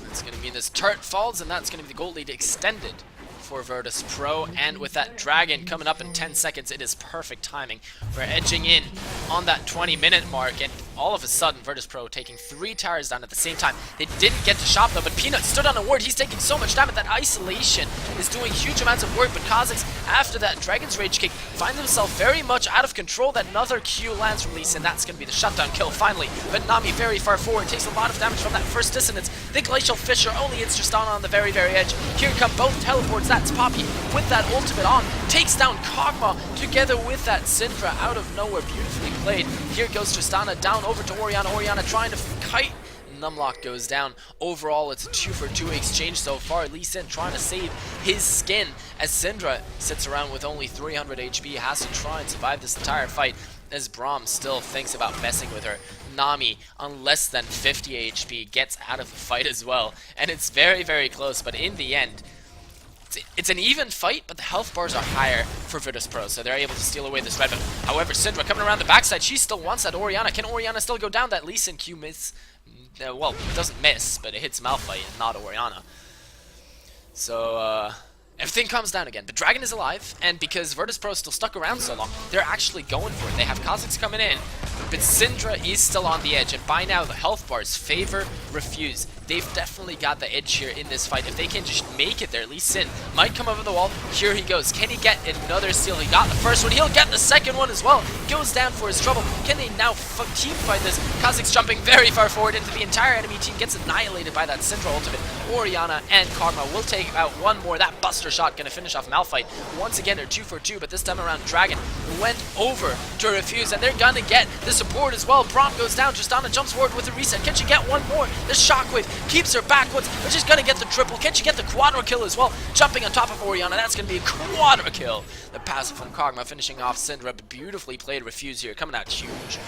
That's going to mean this turret falls, and that's going to be the gold lead extended for Virtus.pro, and with that dragon coming up in 10 seconds, it is perfect timing. We're edging in on that 20-minute mark, and all of a sudden, Virtus.pro taking 3 towers down at the same time. They didn't get to shop though, but Peanut stood on a ward. He's taking so much damage. That isolation is doing huge amounts of work, but Kha'Zix, after that Dragon's Rage kick, finds himself very much out of control. That another Q lands from Lee Sin. That's going to be the shutdown kill finally, but Nami very far forward, takes a lot of damage from that first dissonance. The Glacial Fissure only hits Tristana on the very edge. Here come both teleports. That's Poppy with that ultimate on, takes down Kog'Maw together with that Syndra out of nowhere. Beautifully played. Here goes Tristana down over to Orianna. Orianna trying to kite. Numlock goes down. Overall, it's a 2-for-2 exchange so far. Lee Sin trying to save his skin as Syndra sits around with only 300 HP, has to try and survive this entire fight as Braum still thinks about messing with her. Nami, on less than 50 HP, gets out of the fight as well. And it's very close, but in the end, It's an even fight, but the health bars are higher for Virtus.pro, so they're able to steal away this red buff. However, Syndra coming around the backside, she still wants that Orianna. Can Orianna still go down? That Lee Sin Q miss, well, it doesn't miss, but it hits Malphite and not Orianna. So, everything comes down again. The dragon is alive, and because Virtus.pro is still stuck around so long, they're actually going for it. They have Kha'Zix coming in, but Syndra is still on the edge, and by now the health bars favor Refuse. They've definitely got the edge here in this fight. If they can just make it there, at least Sin might come over the wall. Here he goes. Can he get another steal? He got the first one. He'll get the second one as well. Goes down for his trouble. Can they now team fight this? Kha'Zix jumping very far forward into the entire enemy team. Gets annihilated by that Syndra ultimate. Orianna and Karma will take out one more. That Buster shot going to finish off Malphite. Once again, they're 2 for 2, but this time around, Dragon went over to Refuse, and they're going to get the support as well. Braum goes down. Tristana jumps forward with a reset. Can she get one more? The Shockwave keeps her backwards, but she's going to get the triple. Can she get the quadra kill as well? Jumping on top of Orianna, that's going to be a quadra kill. The passive from Kog'Maw finishing off Syndra, but beautifully played Refuse here, coming out huge.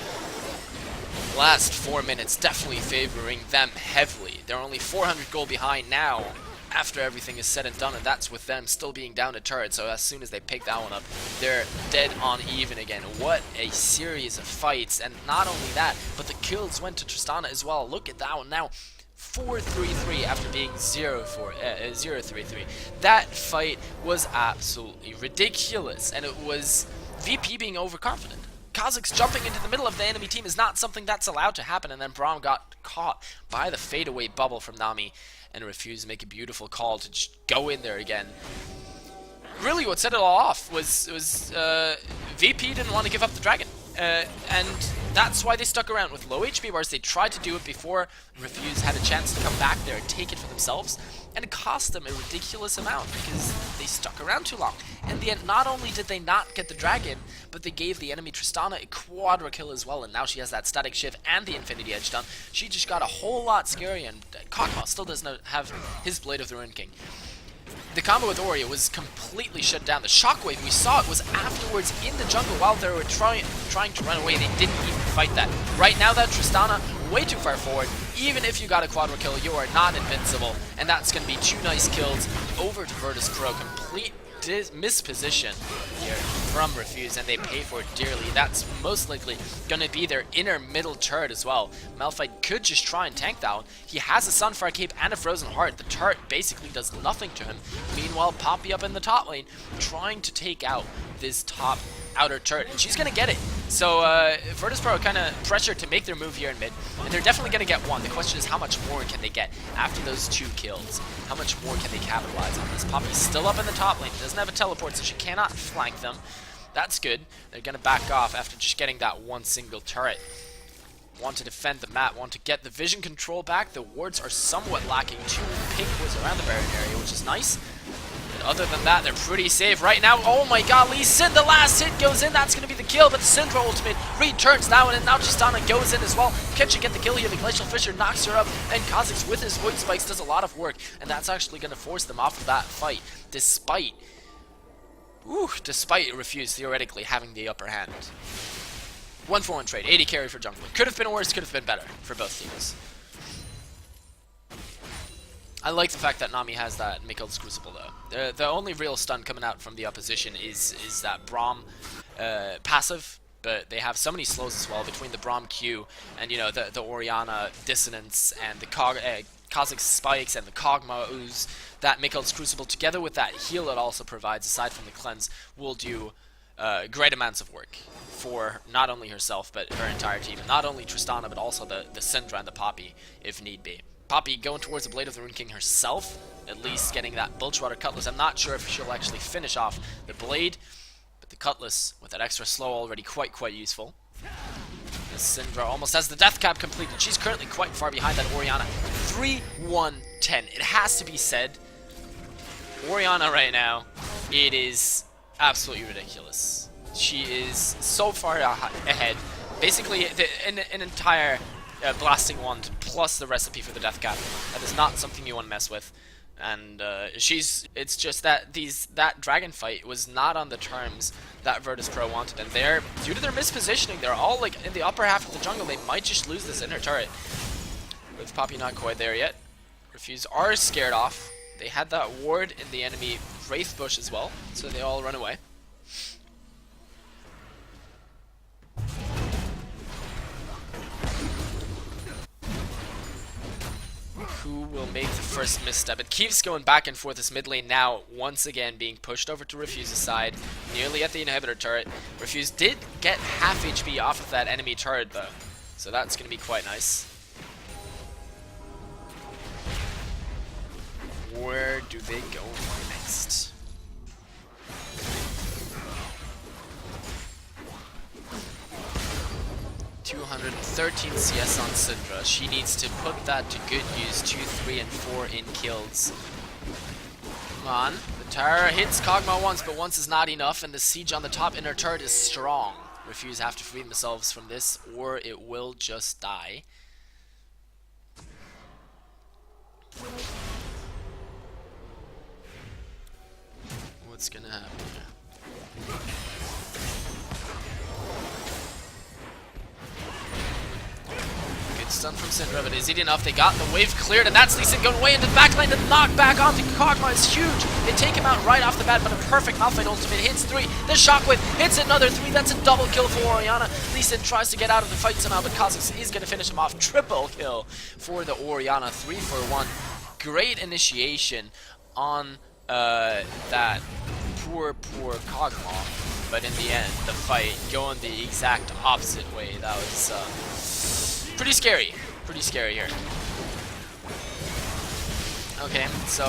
Last 4 minutes definitely favoring them heavily. They're only 400 gold behind now after everything is said and done, and that's with them still being down a turret. So as soon as they pick that one up, they're dead on even again. What a series of fights, and not only that, but the kills went to Tristana as well. Look at that one now. 4-3-3 after being 0-3-3. That fight was absolutely ridiculous, and it was VP being overconfident. Kha'Zix jumping into the middle of the enemy team is not something that's allowed to happen, and then Braum got caught by the fadeaway bubble from Nami and refused to make a beautiful call to just go in there again. Really what set it all off was VP didn't want to give up the dragon. And that's why they stuck around. With low HP bars, they tried to do it before Refuse had a chance to come back there and take it for themselves, and it cost them a ridiculous amount because they stuck around too long. In the end, not only did they not get the dragon, but they gave the enemy Tristana a quadra kill as well, and now she has that static shift and the Infinity Edge done. She just got a whole lot scarier, and Kog'Maw still doesn't have his Blade of the Ruined King. The combo with Ori was completely shut down. The shockwave, we saw it was afterwards in the jungle while they were trying to run away. They didn't even fight that. Right now, that Tristana, way too far forward. Even if you got a quadra kill, you are not invincible. And that's going to be 2 nice kills over to Virtus.pro. Complete misposition here from Refuse, and they pay for it dearly. That's most likely going to be their inner middle turret as well. Malphite could just try and tank that one. He has a Sunfire Cape and a Frozen Heart. The turret basically does nothing to him. Meanwhile, Poppy up in the top lane trying to take out this top outer turret, and she's going to get it. So Virtus.pro are kind of pressured to make their move here in mid, and they're definitely going to get one. The question is, how much more can they get after those 2 kills? How much more can they capitalize on this? Poppy's still up in the top lane. Doesn't have a teleport, so she cannot flank them. That's good. They're going to back off after just getting that one single turret. Want to defend the map, want to get the vision control back. The wards are somewhat lacking. 2 pink wards around the Baron area, which is nice. Other than that, they're pretty safe right now. Oh my god, Lee Sin, the last hit goes in. That's going to be the kill, but the Syndra ultimate returns that one, and now Tristana goes in as well. Can she get the kill here? The Glacial Fissure knocks her up, and Kha'Zix with his Void Spikes does a lot of work, and that's actually going to force them off of that fight, despite Refuse theoretically having the upper hand. 1-for-1 trade, 80 carry for jungler. Could have been worse, could have been better for both teams. I like the fact that Nami has that Mikhail's Crucible though. The only real stun coming out from the opposition is that Braum passive, but they have so many slows as well between the Braum Q and, you know, the Orianna Dissonance and the Kha'Zix Spikes and the Kog'Maw Ooze. That Mikhail's Crucible together with that heal it also provides, aside from the cleanse, will do great amounts of work for not only herself but her entire team. Not only Tristana but also the Syndra and the Poppy if need be. Poppy going towards the Blade of the Ruined King herself, at least getting that Bilgewater Cutlass. I'm not sure if she'll actually finish off the Blade, but the Cutlass with that extra slow already quite useful. As Syndra almost has the death cap completed. She's currently quite far behind that Orianna. 3-1-10. It has to be said, Orianna right now, it is absolutely ridiculous. She is so far ahead. Basically, an entire blasting wand plus the recipe for the death cap. That is not something you want to mess with. And it's just that that dragon fight was not on the terms that Virtus.pro wanted, and they're, due to their mispositioning, they're all like in the upper half of the jungle. They might just lose this inner turret. With Poppy not quite there yet. Refuse are scared off. They had that ward in the enemy Wraith Bush as well, so they all run away. Who will make the first misstep? It keeps going back and forth. This mid lane now, once again, being pushed over to Refuse's side, nearly at the inhibitor turret. Refuse did get half HP off of that enemy turret, though, so that's going to be quite nice. Where do they go next? 213 CS on Syndra. She needs to put that to good use. 2, 3, and 4 in kills. Come on. The tower hits Kog'Maw once, but once is not enough, and the siege on the top inner turret is strong. Refuse have to free themselves from this, or it will just die. What's gonna happen here? Good stun from Syndra, but is it enough? They got the wave cleared, and that's Lee Sin going away into the backline. The knockback onto Kog'Maw is huge. They take him out right off the bat, but a perfect Malphite ultimate hits 3. The shockwave hits another 3. That's a double kill for Orianna. Lee Sin tries to get out of the fight somehow, but Kha'Zix is going to finish him off. Triple kill for the Orianna. 3 for 1. Great initiation on that poor Kog'Maw, but in the end, the fight going the exact opposite way. That was pretty scary here. Okay, so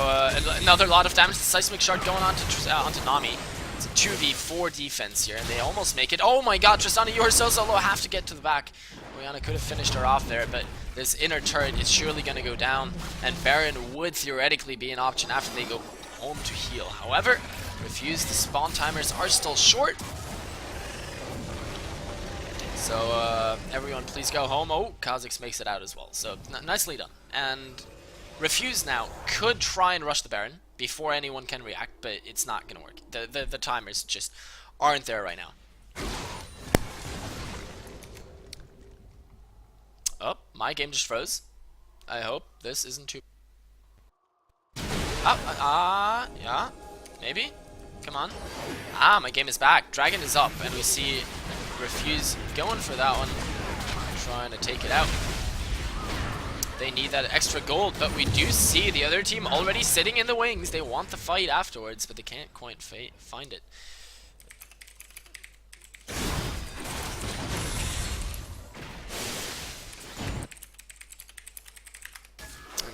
another lot of damage. The Seismic Shard going on to onto Nami. It's a 2v4 defense here, and they almost make it. Oh my god, Tristana, you are so low. Have to get to the back. Orianna could have finished her off there, but this inner turret is surely going to go down, and Baron would theoretically be an option after they go home to heal. However, Refuse, the spawn timers are still short. So, everyone please go home. Oh, Kha'Zix makes it out as well. So, nicely done. And Refuse now could try and rush the Baron before anyone can react, but it's not going to work. The timers just aren't there right now. Oh, my game just froze. I hope this isn't too... yeah, maybe? Come on. My game is back. Dragon is up, and we see Refuse going for that one. Trying to take it out. They need that extra gold, but we do see the other team already sitting in the wings. They want the fight afterwards, but they can't quite find it.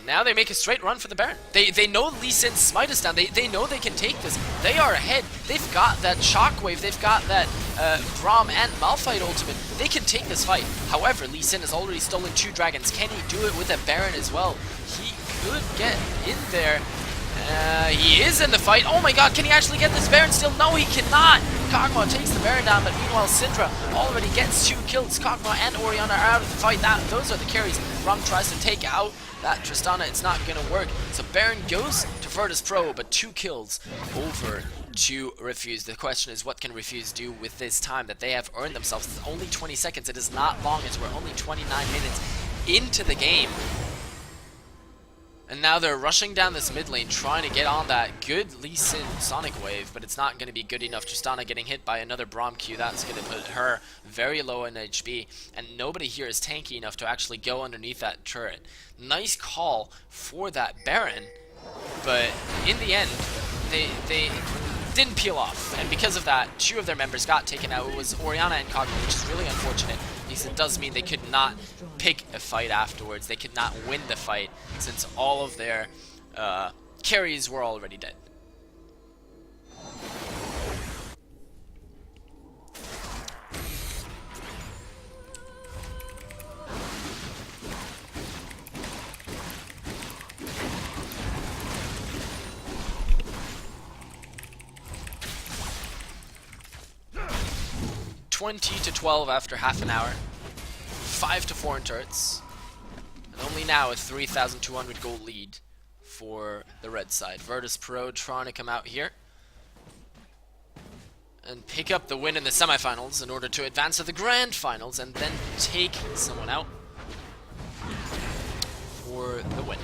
Now they make a straight run for the Baron. They know Lee Sin's smite is down. They know they can take this. They are ahead. They've got that shockwave. They've got that Braum and Malphite ultimate. They can take this fight. However, Lee Sin has already stolen 2 dragons. Can he do it with a Baron as well? He could get in there. He is in the fight. Oh my god, can he actually get this Baron still? No, he cannot. Kog'Maw takes the Baron down, but meanwhile Syndra already gets 2 kills. Kog'Maw and Orianna are out of the fight. Those are the carries. Braum tries to take out that Tristana. It's not going to work. So Baron goes to Virtus Pro, but 2 kills over to Refuse. The question is, what can Refuse do with this time that they have earned themselves? It's only 20 seconds. It is not long, as we're only 29 minutes into the game. And now they're rushing down this mid lane, trying to get on that good Lee Sin Sonic Wave, but it's not going to be good enough. Tristana getting hit by another Braum Q. That's going to put her very low in HP, and nobody here is tanky enough to actually go underneath that turret. Nice call for that Baron, but in the end, they didn't peel off, and because of that, 2 of their members got taken out. It was Orianna and Kog'Maw, which is really unfortunate, because it does mean they could not pick a fight afterwards. They could not win the fight, since all of their carries were already dead. $20-12 after half an hour. 5-4 in turrets. And only now a 3,200 gold lead for the red side. Virtus Pro trying to come out here and pick up the win in the semifinals in order to advance to the grand finals and then take someone out for the win.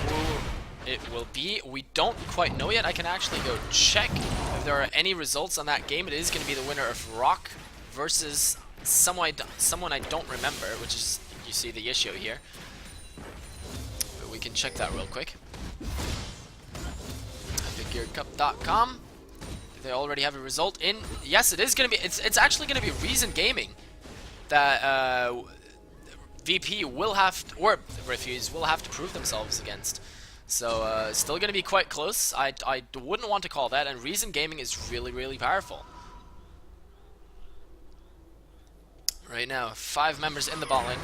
Who it will be. We don't quite know yet. I can actually go check if there are any results on that game. It is going to be the winner of Rock versus someone I don't remember, which is, you see the issue here. But we can check that real quick. EpicGearCup.com. They already have a result in. Yes, it is going to be. It's actually going to be Reason Gaming that VP will have to, or Refuse will have to prove themselves against. So still going to be quite close. I wouldn't want to call that. And Reason Gaming is really, really powerful. Right now, 5 members in the bot lane.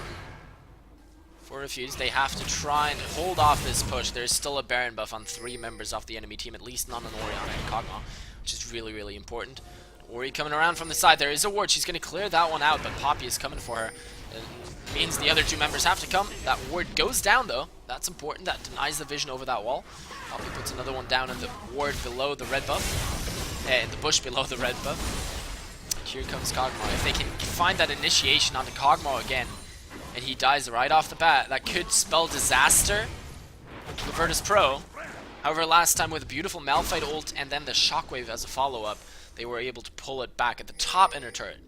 For Refuse, they have to try and hold off this push. There's still a Baron buff on 3 members off the enemy team, at least not on Orianna and Kog'Maw, which is really, really important. Ori coming around from the side. There is a ward. She's going to clear that one out, but Poppy is coming for her. It means the other 2 members have to come. That ward goes down, though. That's important. That denies the vision over that wall. Poppy puts another one down in the ward below the red buff. In the bush below the red buff. Here comes Kog'Maw. If they can find that initiation onto Kog'Maw again, and he dies right off the bat, that could spell disaster for Virtus Pro. However, last time with a beautiful Malphite ult and then the Shockwave as a follow-up, they were able to pull it back at the top inner turret.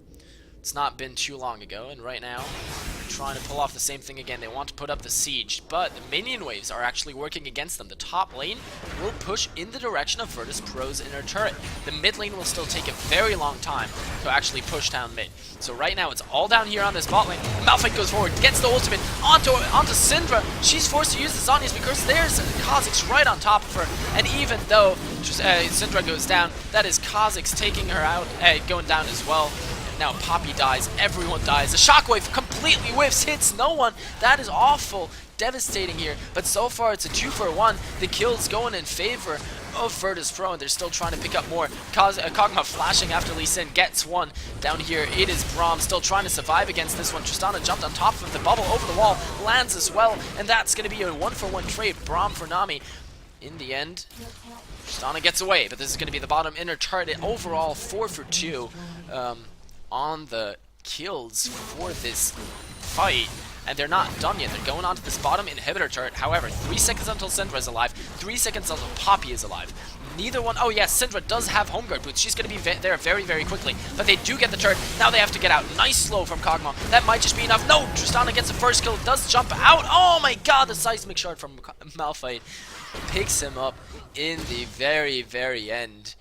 It's not been too long ago, and right now, they're trying to pull off the same thing again. They want to put up the siege, but the minion waves are actually working against them. The top lane will push in the direction of Virtus Pro's inner turret. The mid lane will still take a very long time to actually push down mid. So right now, it's all down here on this bot lane. Malphite goes forward, gets the ultimate onto Syndra. She's forced to use the Zhonya's because there's Kha'Zix right on top of her. And even though Syndra goes down, that is Kha'Zix taking her out, going down as well. Now Poppy dies, everyone dies. The Shockwave completely whiffs, hits no one. That is awful, devastating here. But so far it's a 2-for-1. The kill's going in favor of Virtus Pro, and they're still trying to pick up more. Kog'Maw flashing after Lee Sin gets one. Down here it is Braum still trying to survive against this one. Tristana jumped on top of the bubble over the wall, lands as well, and that's going to be a 1-for-1 trade. Braum for Nami. In the end, Tristana gets away, but this is going to be the bottom inner turret. Overall 4-for-2. On the kills for this fight, and they're not done yet. They're going on to this bottom inhibitor turret. However, 3 seconds until Syndra is alive, 3 seconds until Poppy is alive. Neither one. Oh yes, Syndra does have home guard boots. She's going to be there very, very quickly, but they do get the turret. Now they have to get out. Nice slow from Kog'Maw. That might just be enough. No, Tristana gets the first kill, does jump out. Oh my god, the seismic shard from Malphite picks him up in the very, very end.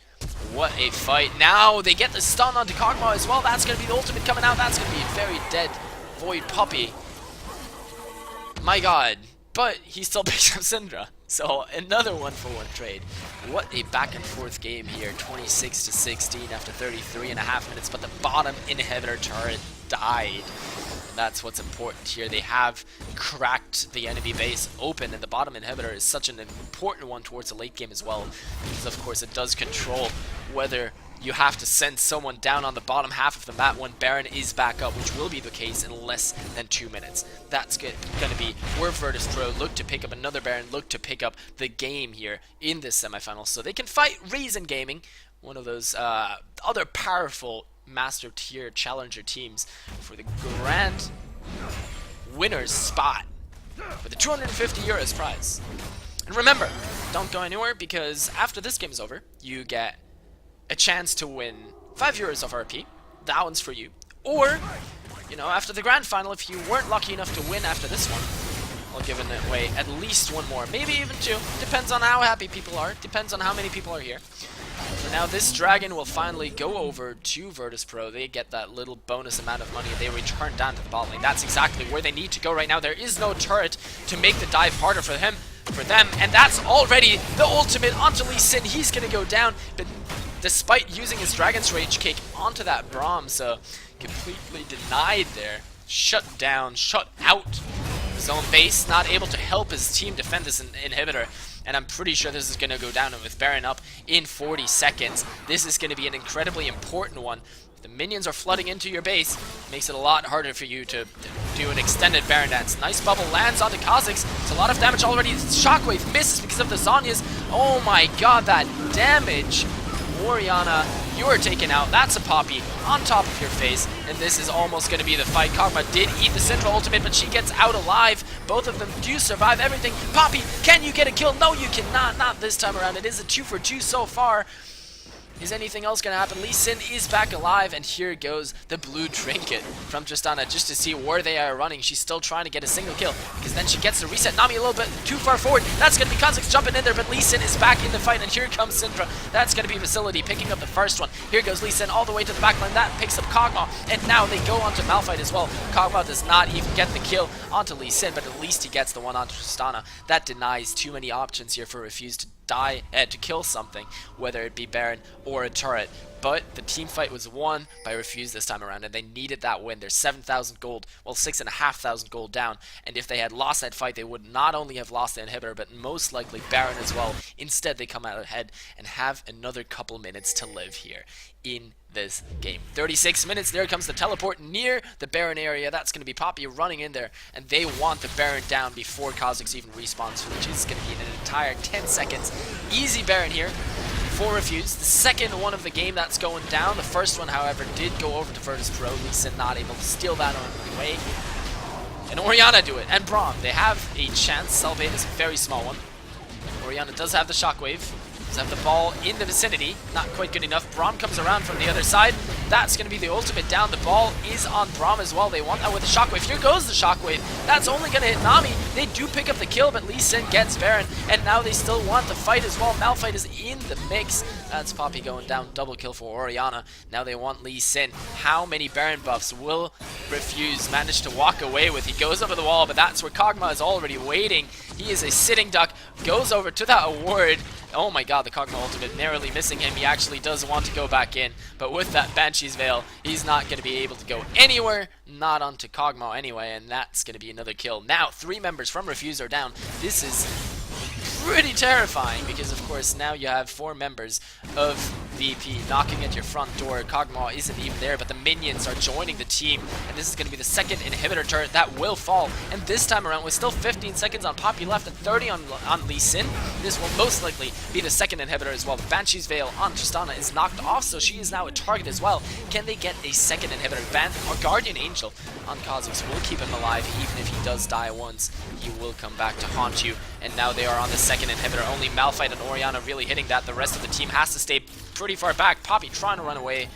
What a fight. Now they get the stun onto Kog'Maw as well. That's going to be the ultimate coming out. That's going to be a very dead Void Puppy. My god. But he still picks up Syndra. So another 1-for-1 trade. What a back and forth game here. 26-16 after 33.5 minutes. But the bottom inhibitor turret died. That's what's important here. They have cracked the enemy base open, and the bottom inhibitor is such an important one towards the late game as well, because of course it does control whether you have to send someone down on the bottom half of the map when Baron is back up, which will be the case in less than 2 minutes. That's going to be where Virtus Pro look to pick up another Baron, look to pick up the game here in this semifinal, so they can fight Reason Gaming, one of those other powerful master tier challenger teams, for the grand winner's spot for the 250 euros prize. And remember, don't go anywhere, because after this game is over, you get a chance to win 5 euros of RP. That one's for you. Or, you know, after the grand final, if you weren't lucky enough to win after this one, I'll give it away at least 1 more, maybe even 2. Depends on how happy people are, depends on how many people are here. For now, this dragon will finally go over to Virtus Pro. They get that little bonus amount of money. They return down to the bot lane. That's exactly where they need to go right now. There is no turret to make the dive harder for them, and that's already the ultimate onto Lee Sin. He's going to go down, but despite using his Dragon's Rage kick onto that Braum, so completely denied there. Shut down, shut out his own base, not able to help his team defend this inhibitor. And I'm pretty sure this is going to go down with Baron up in 40 seconds. This is going to be an incredibly important one. If the minions are flooding into your base, it makes it a lot harder for you to do an extended Baron dance. Nice bubble lands onto Kha'Zix. It's a lot of damage already. Shockwave misses because of the Zhonya's. Oh my god, that damage. Orianna, You're taken out. That's a Poppy on top of your face, and this is almost going to be the fight. Kog'Maw did eat the Syndra ultimate, but she gets out alive. Both of them do survive everything. Poppy, can you get a kill? No, you cannot. Not this time around. It is a 2 for 2 so far. Is anything else going to happen? Lee Sin is back alive, and here goes the blue trinket from Tristana just to see where they are running. She's still trying to get a single kill, because then she gets the reset. Nami a little bit too far forward. That's going to be Kha'Zix jumping in there, but Lee Sin is back in the fight, and here comes Syndra. That's going to be Facility picking up the first one. Here goes Lee Sin all the way to the backline. That picks up Kog'Maw, and now they go onto Malphite as well. Kog'Maw does not even get the kill onto Lee Sin, but at least he gets the one onto Tristana. That denies too many options here for Refuse to to kill something, whether it be Baron or a turret. But the team fight was won by Refuse this time around, and they needed that win. They're 7,000 gold, well 6,500 gold down, and if they had lost that fight, they would not only have lost the inhibitor, but most likely Baron as well. Instead, they come out ahead and have another couple minutes to live here in this game. 36 minutes, there comes the teleport near the Baron area. That's going to be Poppy running in there, and they want the Baron down before Kha'Zix even respawns, which is going to be an entire 10 seconds. Easy Baron here for Refuse. The second one of the game that's going down. The first one, however, did go over to Virtus Pro. Lee Sin not able to steal that on the way. And Orianna do it, and Braum. They have a chance. Salvate is a very small one. Orianna does have the shockwave. Have the ball in the vicinity, not quite good enough. Braum comes around from the other side. That's going to be the ultimate down. The ball is on Braum as well. They want that with the shockwave. Here goes the shockwave. That's only going to hit Nami. They do pick up the kill, but Lee Sin gets Baron, and now they still want the fight as well. Malphite is in the mix. That's Poppy going down. Double kill for Orianna. Now they want Lee Sin. How many Baron buffs will Refuse manage to walk away with? He goes over the wall, but that's where Kog'Maw is already waiting. He is a sitting duck. Goes over to that award. Oh my god, the Kog'Maw ultimate narrowly missing him. He actually does want to go back in, but with that Banshee's Veil, he's not going to be able to go anywhere, not onto Kog'Maw anyway, and that's going to be another kill. Now, 3 members from Refuse are down. This is pretty terrifying, because of course now you have 4 members of VP knocking at your front door. Kog'Maw isn't even there, but the minions are joining the team, and this is going to be the second inhibitor turret that will fall. And this time around, with still 15 seconds on Poppy left and 30 on Lee Sin, this will most likely be the second inhibitor as well. The Banshee's Veil on Tristana is knocked off, so she is now a target as well. Can they get a second inhibitor? Or Guardian Angel on Kha'Zix will keep him alive. Even if he does die once, he will come back to haunt you. And now they are on the second inhibitor. Only Malphite and Orianna really hitting that. The rest of the team has to stay pretty far back. Poppy trying to run away.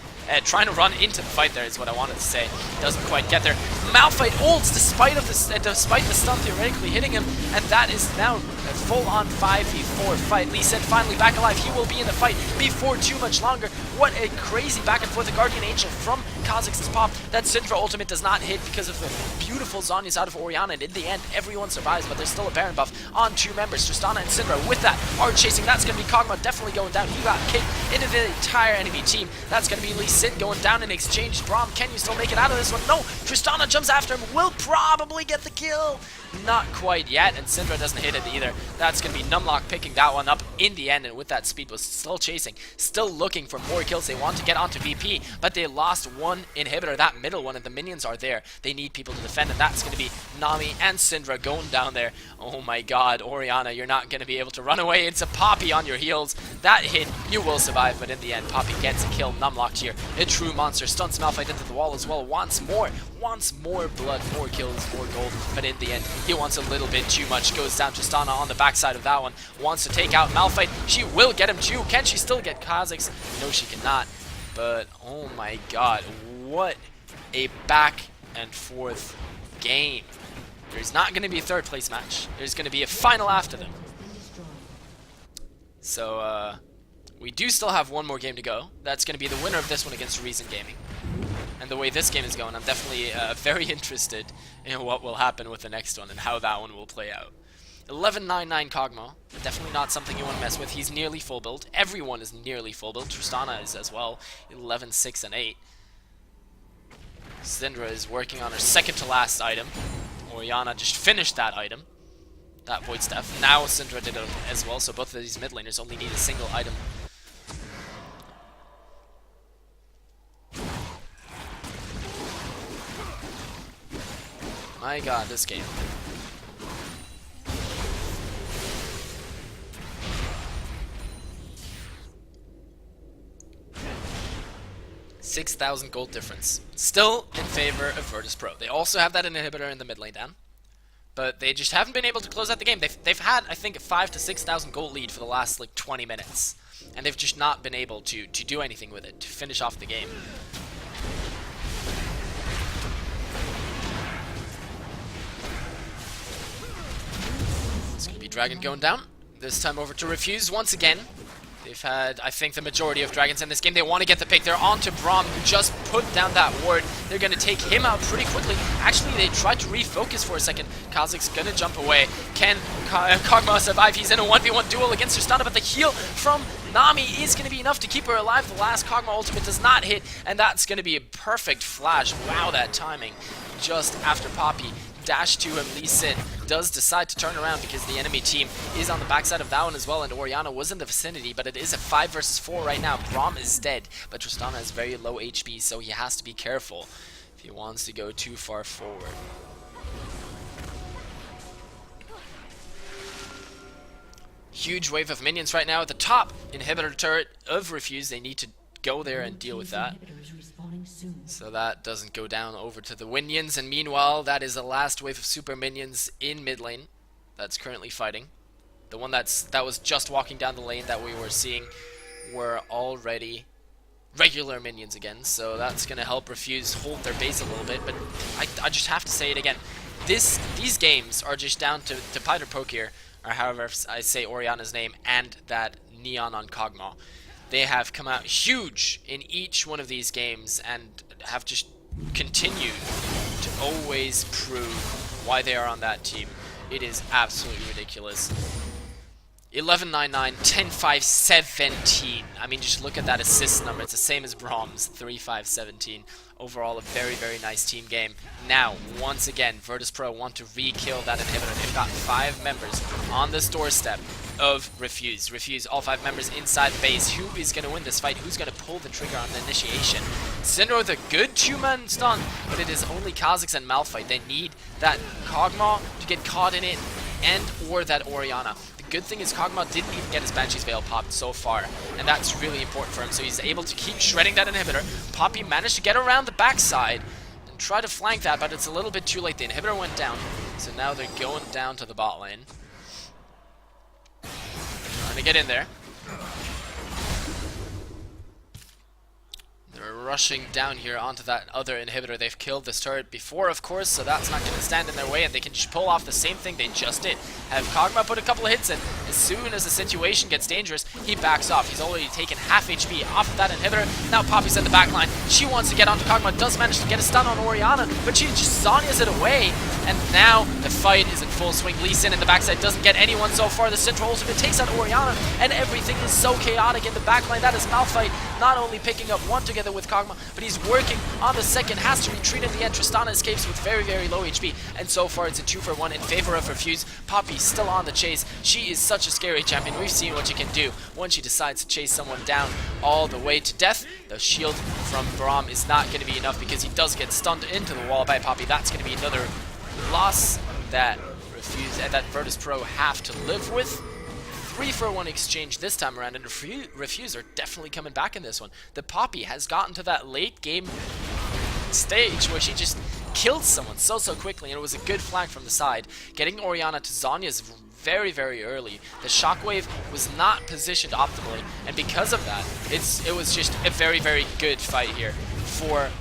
Trying to run into the fight there is what I wanted to say. Doesn't quite get there. Malphite ults despite the stun theoretically hitting him, and that is now a full-on 5v4 fight. Lee Sin finally back alive. He will be in the fight before too much longer. What a crazy back and forth. The Guardian Angel from Kha'Zix's pop. That Syndra ultimate does not hit because of the beautiful Zhonya's out of Orianna, and in the end, everyone survives, but there's still a Baron buff on 2 members. Tristana and Syndra with that are chasing. That's going to be Kog'Maw definitely going down. He got kicked into the entire enemy team. That's going to be Lee Sin going down in exchange. Braum, can you still make it out of this one? No! Tristana jumps after him. Will probably get the kill. Not quite yet, and Syndra doesn't hit it either. That's going to be Numlock picking that one up in the end, and with that speed was still chasing, still looking for more kills. They want to get onto VP, but they lost one inhibitor, that middle one, and the minions are there. They need people to defend, and that's going to be Nami and Syndra going down there. Oh my god, Orianna, you're not going to be able to run away. It's a Poppy on your heels. That hit, you will survive, but in the end, Poppy gets a kill. Numlocked here. A true monster. Stunts Malphite into the wall as well. Wants more blood, more kills, more gold, but in the end, he wants a little bit too much. Goes down to Tristana on the backside of that one. Wants to take out Malphite. She will get him too. Can she still get Kha'Zix? No, she cannot. But, oh my god, what a back and forth game. There's not going to be a third place match. There's going to be a final after them. So, we do still have one more game to go. That's going to be the winner of this one against Reason Gaming. And the way this game is going, I'm definitely very interested in what will happen with the next one and how that one will play out. 11.99 Kog'Maw, definitely not something you want to mess with. He's nearly full build. Everyone is nearly full build. Tristana is as well. 11.6 and 8. Syndra is working on her second to last item. Orianna just finished that item. That Void Staff. Now Syndra did it as well, so both of these mid laners only need a single item. My god, this game. 6,000 gold difference. Still in favor of Virtus Pro. They also have that inhibitor in the mid lane down, but they just haven't been able to close out the game. They've had, I think, a 5,000 to 6,000 gold lead for the last like 20 minutes, and they've just not been able to do anything with it to finish off the game. It's gonna be Dragon going down. This time over to Refuse once again. They've had, I think, the majority of dragons in this game. They want to get the pick. They're on to Braum, who just put down that ward. They're going to take him out pretty quickly. Actually, they tried to refocus for a second. Kha'Zix's going to jump away. Can Kog'Maw survive? He's in a 1v1 duel against Tristana, but the heal from Nami is going to be enough to keep her alive. The last Kog'Maw ultimate does not hit, and that's going to be a perfect flash. Wow, that timing. Just after Poppy dash to him, Lee Sin does decide to turn around because the enemy team is on the backside of that one as well, and Orianna was in the vicinity, but it is a 5 versus 4 right now. Braum is dead, but Tristana has very low HP, so he has to be careful if he wants to go too far forward. Huge wave of minions right now at the top. Inhibitor turret of Refuse. They need to go there and deal with that, so that doesn't go down over to the Winions. And meanwhile, that is the last wave of super minions in mid lane that's currently fighting. The one that was just walking down the lane that we were seeing were already regular minions again, so that's gonna help Refuse hold their base a little bit. But I just have to say it again, these games are just down to Pyder Pokier, or however I say Orianna's name, and that Neon on Kog'Maw. They have come out huge in each one of these games and have just continued to always prove why they are on that team. It is absolutely ridiculous. 11-9-9, 10-5-17. I mean, just look at that assist number. It's the same as Braum's, 3-5-17. Overall, a very, very nice team game. Now, once again, Virtus Pro want to re-kill that inhibitor. They've got 5 members on this doorstep of Refuse. Refuse, all 5 members inside the base. Who is going to win this fight? Who's going to pull the trigger on the initiation? Syndra with a good 2-man stun, but it is only Kha'Zix and Malphite. They need that Kog'Maw to get caught in it, and or that Orianna. The good thing is Kog'Maw didn't even get his Banshee's Veil popped so far, and that's really important for him, so he's able to keep shredding that inhibitor. Poppy managed to get around the backside and try to flank that, but it's a little bit too late. The inhibitor went down, so now they're going down to the bot lane. Trying to get in there. They're rushing down here onto that other inhibitor. They've killed this turret before, of course, so that's not going to stand in their way, and they can just pull off the same thing they just did. Have Kog'Maw put a couple of hits in. As soon as the situation gets dangerous, he backs off. He's already taken half HP off of that inhibitor. Now Poppy's in the back line. She wants to get onto Kog'Maw, does manage to get a stun on Orianna, but she just Zonya's it away, and now the fight is in full swing. Lee Sin in the backside doesn't get anyone so far. The Central ultimate takes out Orianna, and everything is so chaotic in the backline. That is Malphite not only picking up one together with Kog'Maw, but he's working on the second, has to retreat in the end. Tristana escapes with very, very low HP, and so far it's a 2-for-1 in favor of Refuse. Poppy's still on the chase. She is such a scary champion. We've seen what she can do when she decides to chase someone down all the way to death. The shield from Braum is not going to be enough because he does get stunned into the wall by Poppy. That's going to be another loss that Refuse and that Virtus Pro have to live with. 3-for-1 exchange this time around, and Refuse are definitely coming back in this one. The Poppy has gotten to that late game stage where she just killed someone so quickly, and it was a good flank from the side. Getting Orianna to Zonya's very, very early. The shockwave was not positioned optimally, and because of that, it was just a very, very good fight here for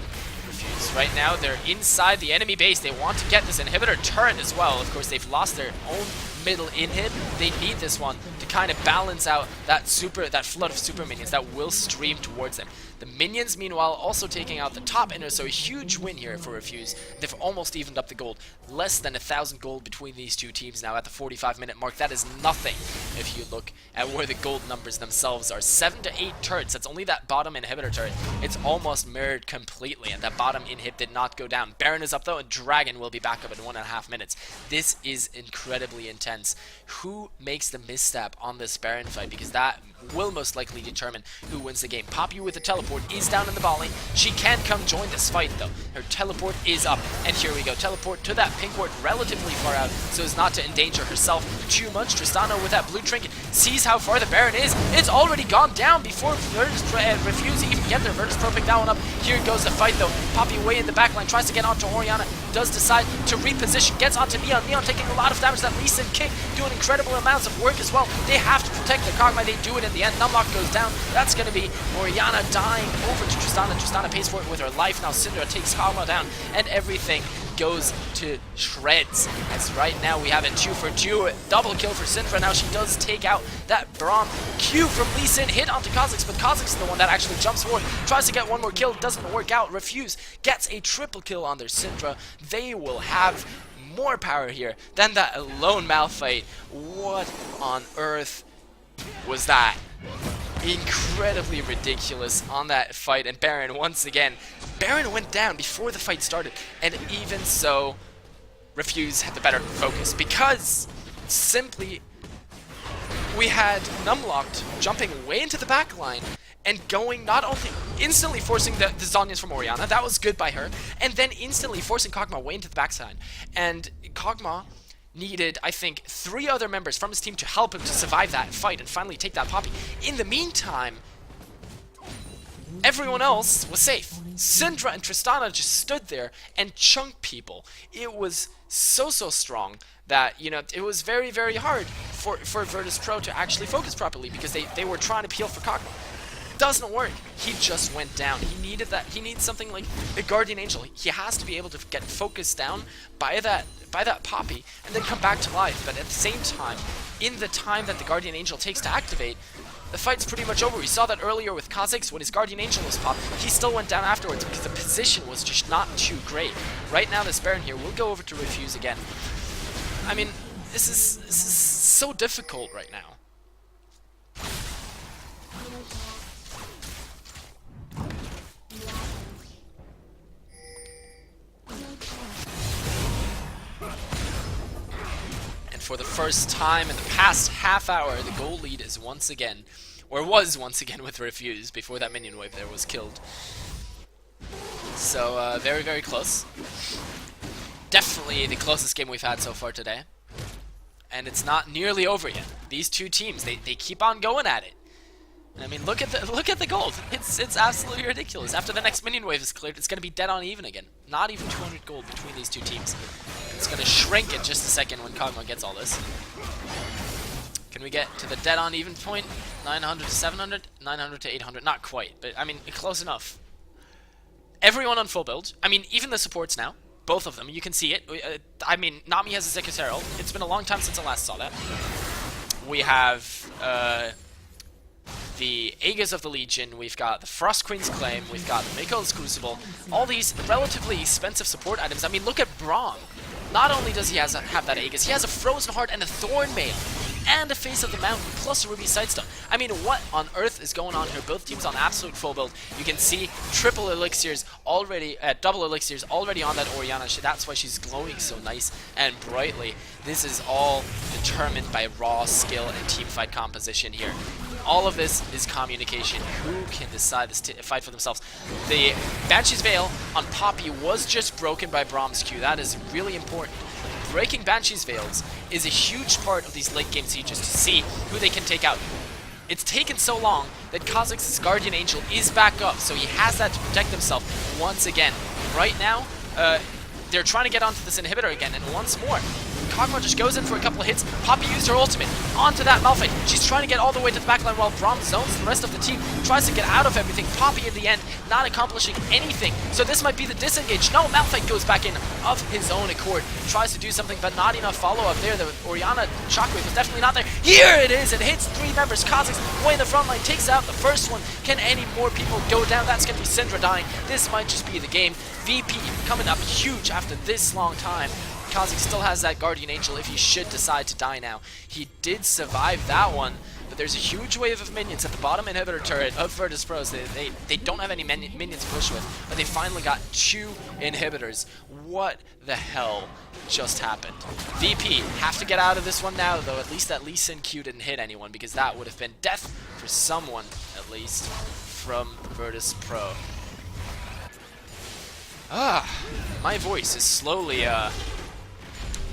Refuse. Right now, they're inside the enemy base. They want to get this inhibitor turret as well. Of course, they've lost their own middle inhib. They need this one to kind of balance out that flood of super minions that will stream towards them. The minions, meanwhile, also taking out the top inner, so a huge win here for Refuse. They've almost evened up the gold. Less than 1,000 gold between these two teams now at the 45-minute mark. That is nothing if you look at where the gold numbers themselves are. 7 to 8 turrets. That's only that bottom inhibitor turret. It's almost mirrored completely, and that bottom inhib did not go down. Baron is up though, and Dragon will be back up in 1.5 minutes. This is incredibly intense. Who makes the misstep on this Baron fight? Because that will most likely determine who wins the game. Poppy with the teleport. teleport is down in the bot lane. She can come join this fight though. Her teleport is up, and here we go. Teleport to that pink ward relatively far out so as not to endanger herself too much. Tristana with that blue trinket sees how far the Baron is. It's already gone down before Virtus refuse to even get there. Virtus Pro pick that one up. Here goes the fight though. Poppy way in the backline, tries to get onto Orianna, does decide to reposition, gets onto Neon. Neon taking a lot of damage. That Lee Sin kick doing incredible amounts of work as well. They have to protect their Kog'Maw. They do it in the end. Numlock goes down. That's going to be Orianna dying over to Tristana. Tristana pays for it with her life. Now Syndra takes Kog'Maw down, and everything goes to shreds. As right now we have a 2-for-2 double kill for Syndra. Now she does take out that Braum Q from Lee Sin, hit onto Kha'Zix, but Kha'Zix is the one that actually jumps forward, tries to get one more kill, doesn't work out. Refuse gets a triple kill on their Syndra. They will have more power here than that lone Malphite. What on earth was that? Incredibly ridiculous on that fight, and Baron once again. Baron went down before the fight started, and even so, Refuse had the better focus because simply we had Numlocked jumping way into the back line and going, not only instantly forcing the Zhonya's from Orianna, that was good by her, and then instantly forcing Kog'Maw way into the backside. And Kog'Maw needed, I think, 3 other members from his team to help him to survive that fight and finally take that Poppy. In the meantime, everyone else was safe. Syndra and Tristana just stood there and chunked people. It was so strong that, you know, it was very hard for Virtus Pro to actually focus properly because they were trying to peel for Kog'Maw. Doesn't work. He just went down. He needed that. He needs something like a Guardian Angel. He has to be able to get focused down by that Poppy and then come back to life. But at the same time, in the time that the Guardian Angel takes to activate, the fight's pretty much over. We saw that earlier with Kha'Zix when his Guardian Angel was popped. He still went down afterwards because the position was just not too great. Right now, this Baron here will go over to Refuse again. I mean, this is so difficult right now. For the first time in the past half hour, the goal lead is once again, or was once again with Refuse before that minion wave there was killed. So, very close. Definitely the closest game we've had so far today. And it's not nearly over yet. These two teams, they keep on going at it. I mean, look at the gold. It's absolutely ridiculous. After the next minion wave is cleared, it's going to be dead on even again. Not even 200 gold between these two teams. It's going to shrink in just a second when Kog'Maw gets all this. Can we get to the dead on even point? 900 to 700? 900 to 800? Not quite, but I mean, close enough. Everyone on full build. I mean, even the supports now. Both of them. You can see it. I mean, Nami has a Zekus Herald. It's been a long time since I last saw that. We have the Aegis of the Legion, we've got the Frost Queen's Claim, we've got the Miko's Crucible, all these relatively expensive support items. I mean, look at Braum. Not only does he have that Aegis, he has a Frozen Heart and a Thorn Mail, and a Face of the Mountain, plus a Ruby Sightstone. I mean, what on earth is going on here? Both teams on absolute full build. You can see triple elixirs already, double elixirs already on that Orianna. That's why she's glowing so nice and brightly. This is all determined by raw skill and teamfight composition here. All of this is communication. Who can decide this fight for themselves? The Banshee's Veil on Poppy was just broken by Braum's Q. That is really important. Breaking Banshee's Veils is a huge part of these late game sieges to see who they can take out. It's taken so long that Kha'Zix's Guardian Angel is back up, so he has that to protect himself once again. Right now, they're trying to get onto this inhibitor again, and once more, Kog'Maw just goes in for a couple of hits. Poppy used her ultimate onto that Malphite. She's trying to get all the way to the backline while Braum zones the rest of the team, tries to get out of everything. Poppy in the end not accomplishing anything. So this might be the disengage. No, Malphite goes back in of his own accord. Tries to do something, but not enough follow-up there. The Orianna Shockwave was definitely not there. Here it is! It hits 3 members. Kha'Zix way in the front line, takes out the first one. Can any more people go down? That's going to be Syndra dying. This might just be the game. VP coming up huge after this long time. Kha'Zix still has that Guardian Angel if he should decide to die now. He did survive that one, but there's a huge wave of minions at the bottom inhibitor turret of Virtus Pros. They don't have any minions to push with, but they finally got 2 inhibitors. What the hell just happened? VP have to get out of this one now, though. At least that Lee Sin Q didn't hit anyone, because that would have been death for someone, at least. from Virtus Pro. My voice is slowly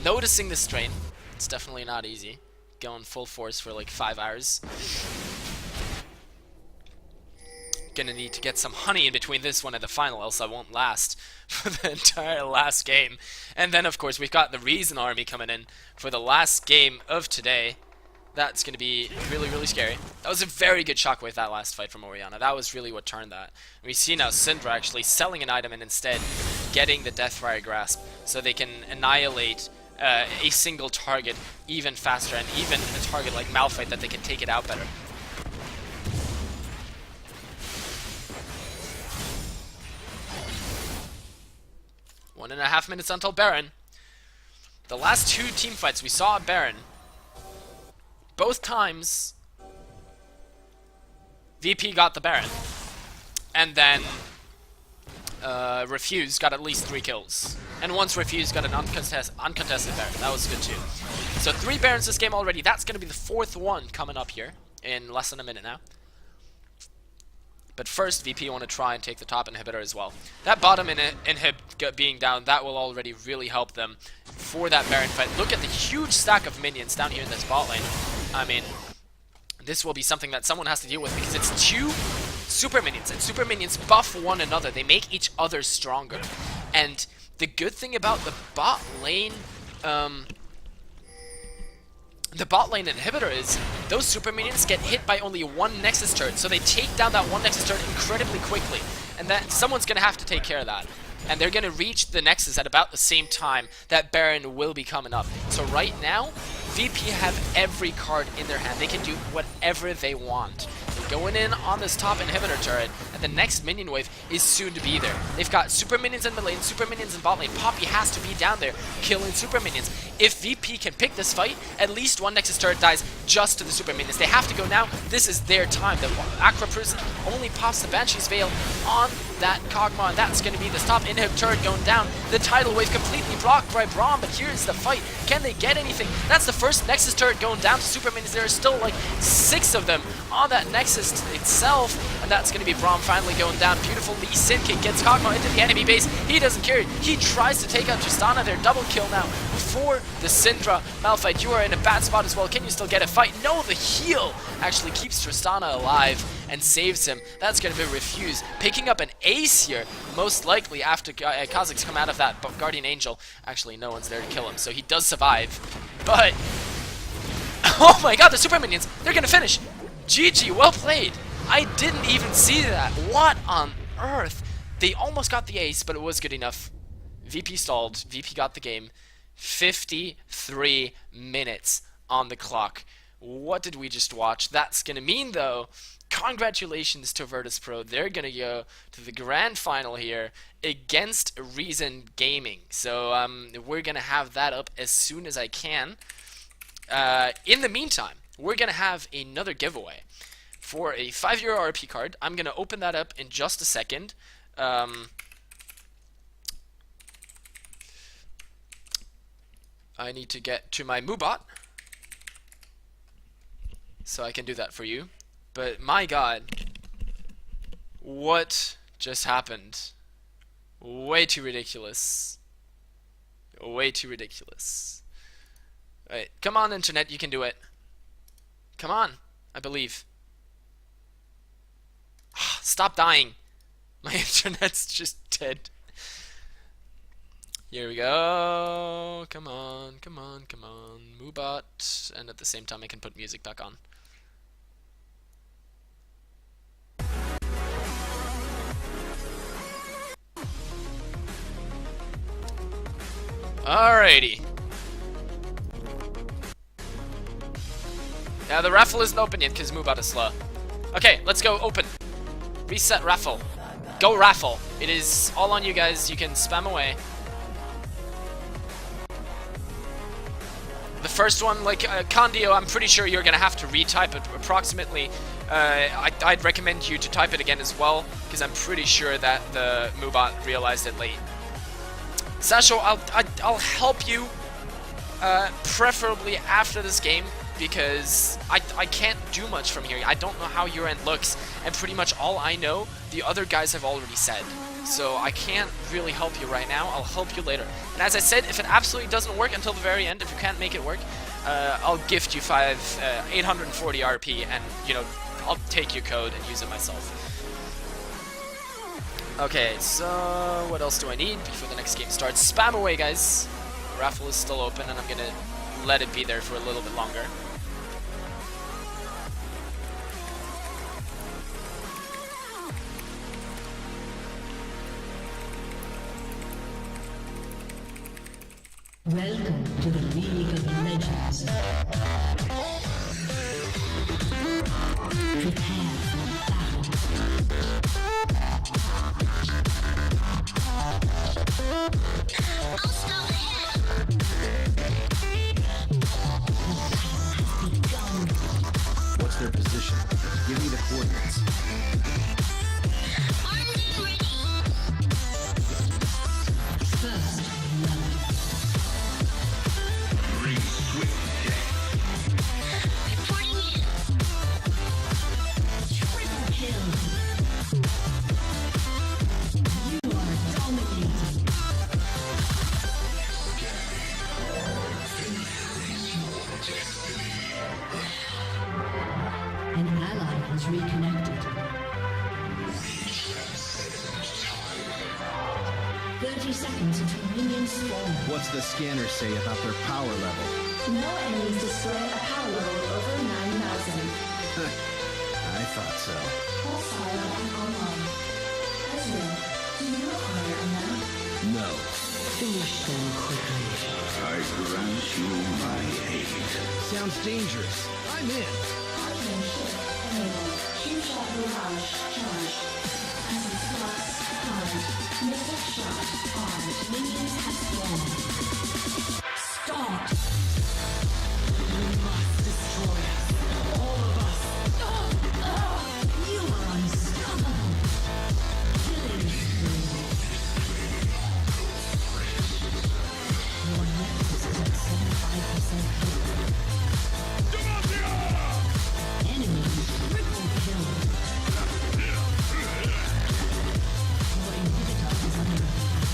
noticing the strain. It's definitely not easy. Going full force for like 5 hours. Gonna need to get some honey in between this one and the final, else I won't last for the entire last game. And then, of course, we've got the Reason Army coming in for the last game of today. That's going to be really, really scary. That was a very good shockwave, that last fight from Oriana. That was really what turned that. We see now Syndra actually selling an item and instead getting the Deathfire Grasp so they can annihilate a single target even faster, and even a target like Malphite that they can take it out better. One and a half minutes until Baron. The last 2 team fights we saw at Baron, both times VP got the Baron, and then Refuse got at least 3 kills. And once Refuse got an uncontested Baron. That was good too. So 3 Barons this game already. That's going to be the 4th one coming up here in less than a minute now. But first, VP want to try and take the top inhibitor as well. That bottom inhib being down, that will already really help them for that Baron fight. Look at the huge stack of minions down here in this bot lane. I mean, this will be something that someone has to deal with because it's 2 super minions, and super minions buff one another. They make each other stronger. And the good thing about the bot lane inhibitor is those super minions get hit by only 1 Nexus turret, so they take down that 1 Nexus turret incredibly quickly, and that someone's gonna have to take care of that. And they're gonna reach the Nexus at about the same time that Baron will be coming up. So right now, VP have every card in their hand. They can do whatever they want. They're going in on this top inhibitor turret, and the next minion wave is soon to be there. They've got super minions in mid lane, super minions in bot lane. Poppy has to be down there killing super minions. If VP can pick this fight, at least 1 Nexus turret dies just to the super minions. They have to go now. This is their time. The Aqua Prison only pops the Banshee's Veil on that Kog'Maw, and that's going to be this top inhib turret going down. The tidal wave completely blocked by Braum, but here's the fight. Can they get anything? That's the first Nexus turret going down to super minions. There are still like 6 of them on that Nexus itself, and that's going to be Braum finally going down. Beautiful Lee Sin kick gets Kog'Maw into the enemy base. He doesn't care. He tries to take out Tristana. Their double kill now for the Syndra. Malphite, you are in a bad spot as well. Can you still get a fight? No, the heal actually keeps Tristana alive and saves him. That's going to be Refuse. Picking up an ace here, most likely after Kha'Zix come out of that Guardian Angel. Actually, no one's there to kill him, so he does survive. But, oh my god, the super minions, they're going to finish. GG, well played. I didn't even see that. What on earth? They almost got the ace, but it was good enough. VP stalled. VP got the game. 53 minutes on the clock. What did we just watch? That's going to mean, though, congratulations to Virtus Pro. They're going to go to the grand final here against Reason Gaming. So we're going to have that up as soon as I can. In the meantime, we're going to have another giveaway for a 5-year RP card. I'm going to open that up in just a second. I need to get to my Moobot so I can do that for you. But my god, what just happened? Way too ridiculous. Way too ridiculous. Alright, come on internet, you can do it. Come on, I believe. Stop dying. My internet's just dead. Here we go. Come on, come on, come on. Moobot. And at the same time I can put music back on. Alrighty. Now the raffle isn't open yet because Moobot is slow. Okay, let's go open. Reset raffle. Go raffle. It is all on you guys. You can spam away. The first one, like Condio, I'm pretty sure you're gonna have to retype it approximately. I'd recommend you to type it again as well, because I'm pretty sure that the Moobot realized it late. Sasho, I'll help you, preferably after this game, because I can't do much from here. I don't know how your end looks, and pretty much all I know, the other guys have already said. So I can't really help you right now. I'll help you later. And as I said, if it absolutely doesn't work until the very end, if you can't make it work, I'll gift you 840 RP, and you know, I'll take your code and use it myself. Okay, so what else do I need before the next game starts? Spam away, guys. Raffle is still open, and I'm gonna let it be there for a little bit longer. Welcome to the League of Legends. Prepare for battle. What's their position? Give me the coordinates. First love. Triple kill. You are dominating. An ally has reconnected. 30 seconds until minions spawn. What's the scanner say about their power level? No enemies display a power level over 9,000. I thought so. Pulsar and online. Ezreal, do you require a map? No. Finish them quickly. I grant you my aid. Sounds dangerous. I'm in. Arcane shift enabled. Two-shot barrage charged. Essence flux armed. Mystic shot armed. Minions have spawned. Stop! You must destroy us. All of us. You are unstoppable. Killing spree. Your nexus is at 75% health. Enemy triple kill. Your inhibitor is under attack.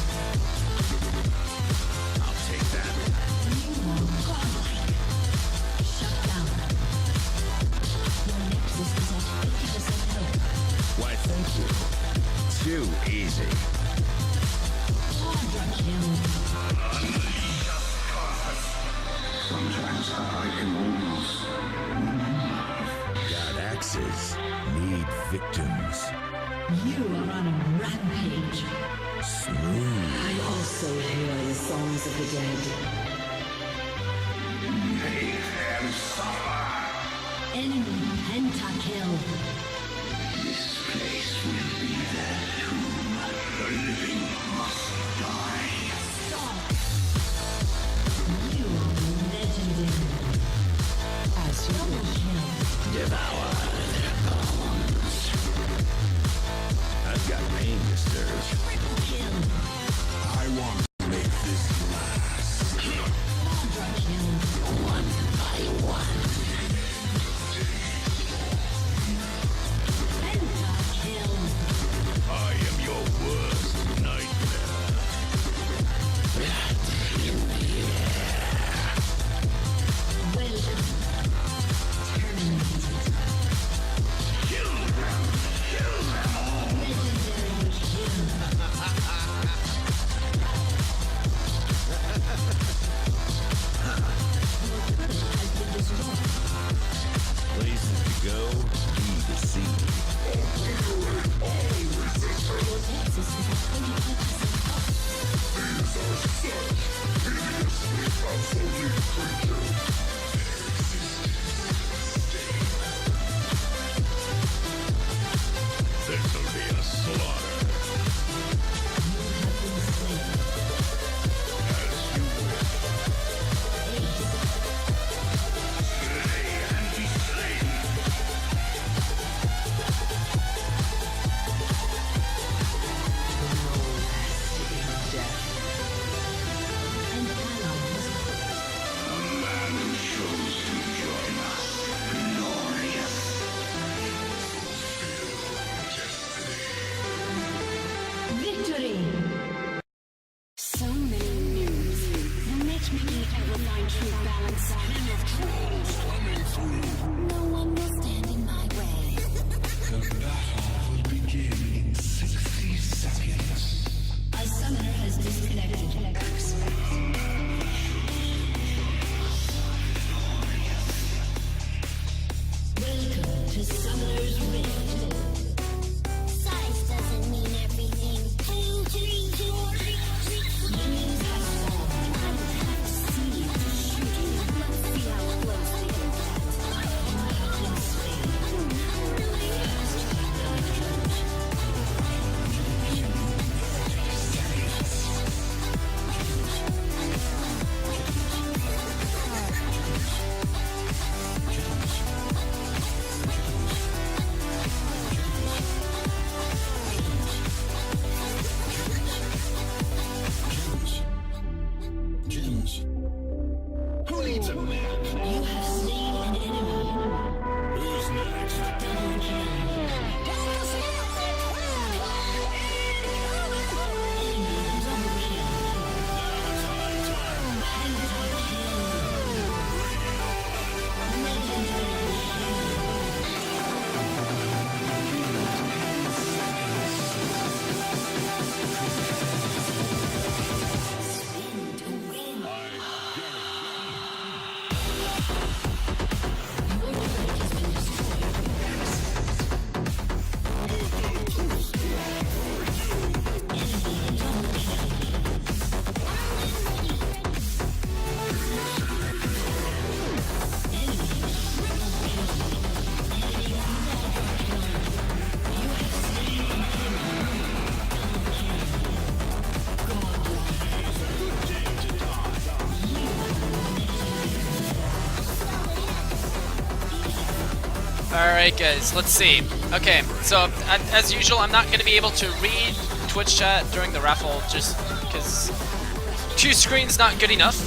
I'll take that. You are godlike. Shut down. Your nexus is at 50% health. Why, thank you. Too easy. Quadra kill. Sometimes I can almost. God axes need victims. You are on a rampage. Smooth. I also hear the songs of the dead. Make them suffer. Enemy pentakill. This place will be their tomb. The living must die. Stop. You are legendary. As you Double wish. kill. Devour their bones. I've got pain disturbed. Triple kill. I want to make this last. Quadra kill. One by one. Pentakill. I am your worst nightmare. Welcome. Terminated. Kill them. Kill them all. Legendary kill. Your turret has been destroyed. Places to go, be to see. Your nexus is at 25% health. This'll be a slaughter. You have been slain. As you wish. Ace. Slay and be slain. An ally has A man No one will stand in my way. A summoner has disconnected. Welcome to Summoner's Rift. Size doesn't mean everything. 2, 3, 2, 3. Minions have spawned. I will have to see it to shoot you. Let's see how close they can get. In Spain. Who needs a map? You have slain an enemy. Who's next? Double kill. Enemy double kill. Alright guys, let's see. Okay, so as usual, I'm not going to be able to read Twitch chat during the raffle just because 2 screens not good enough.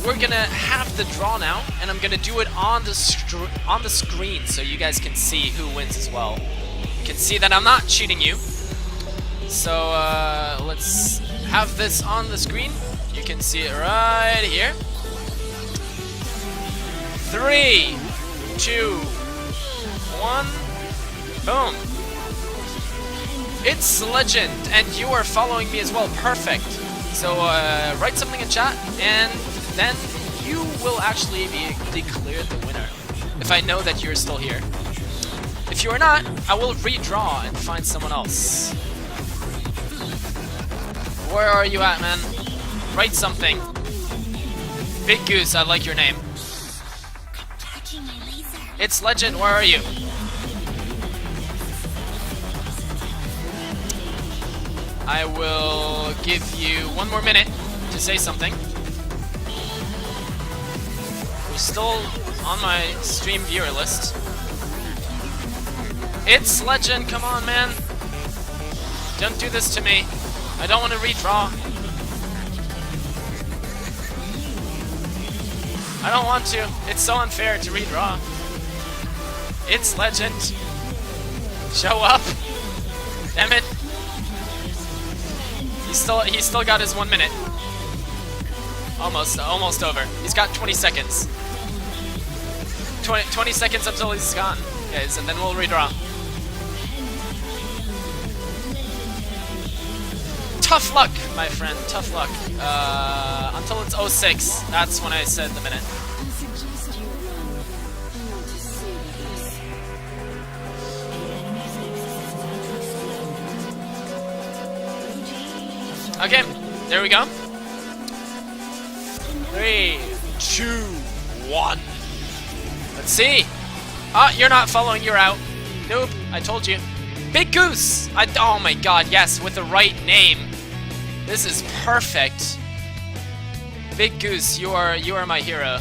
We're going to have the draw now, and I'm going to do it on the screen so you guys can see who wins as well. You can see that I'm not cheating you. So let's have this on the screen. You can see it right here. 3, 2, 1, boom. It's Legend, and you are following me as well. Perfect. So write something in chat, and then you will actually be declared the winner if I know that you're still here. If you are not, I will redraw and find someone else. Where are you at, man? Write something. Big Goose, I like your name. It's Legend, where are you? I will give you 1 more minute to say something. We're still on my stream viewer list. It's Legend, come on, man. Don't do this to me. I don't want to redraw. I don't want to. It's so unfair to redraw. It's Legend. Show up. Damn it. He's still got his 1 minute. Almost over. He's got 20 seconds. 20 seconds until he's gone, guys, and then we'll redraw. Tough luck, my friend. Tough luck. Until it's 06. That's when I said the minute. Okay, there we go. 3, 2, 1. Let's see. Ah, you're not following, you're out. Nope, I told you. Big Goose! Oh my god, yes, with the right name. This is perfect. Big Goose, you are my hero.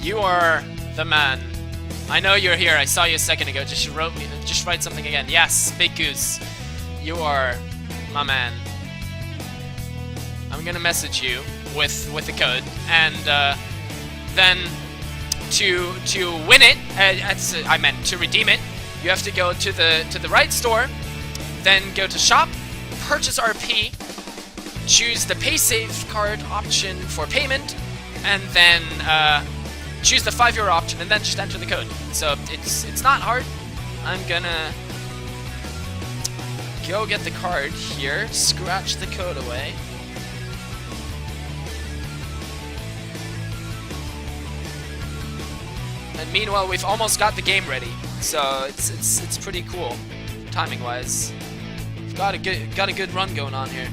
You are the man. I know you're here. I saw you a second ago. Just write something again. Yes, Big Goose. You are my man. I'm gonna message you with the code, and then to win it, I meant to redeem it, you have to go to the right store, then go to shop, purchase RP, choose the pay save card option for payment, and then choose the €5 option, and then just enter the code. So it's not hard. I'm gonna go get the card here, scratch the code away. And meanwhile, we've almost got the game ready, so it's pretty cool, timing-wise. We've got a good run going on here.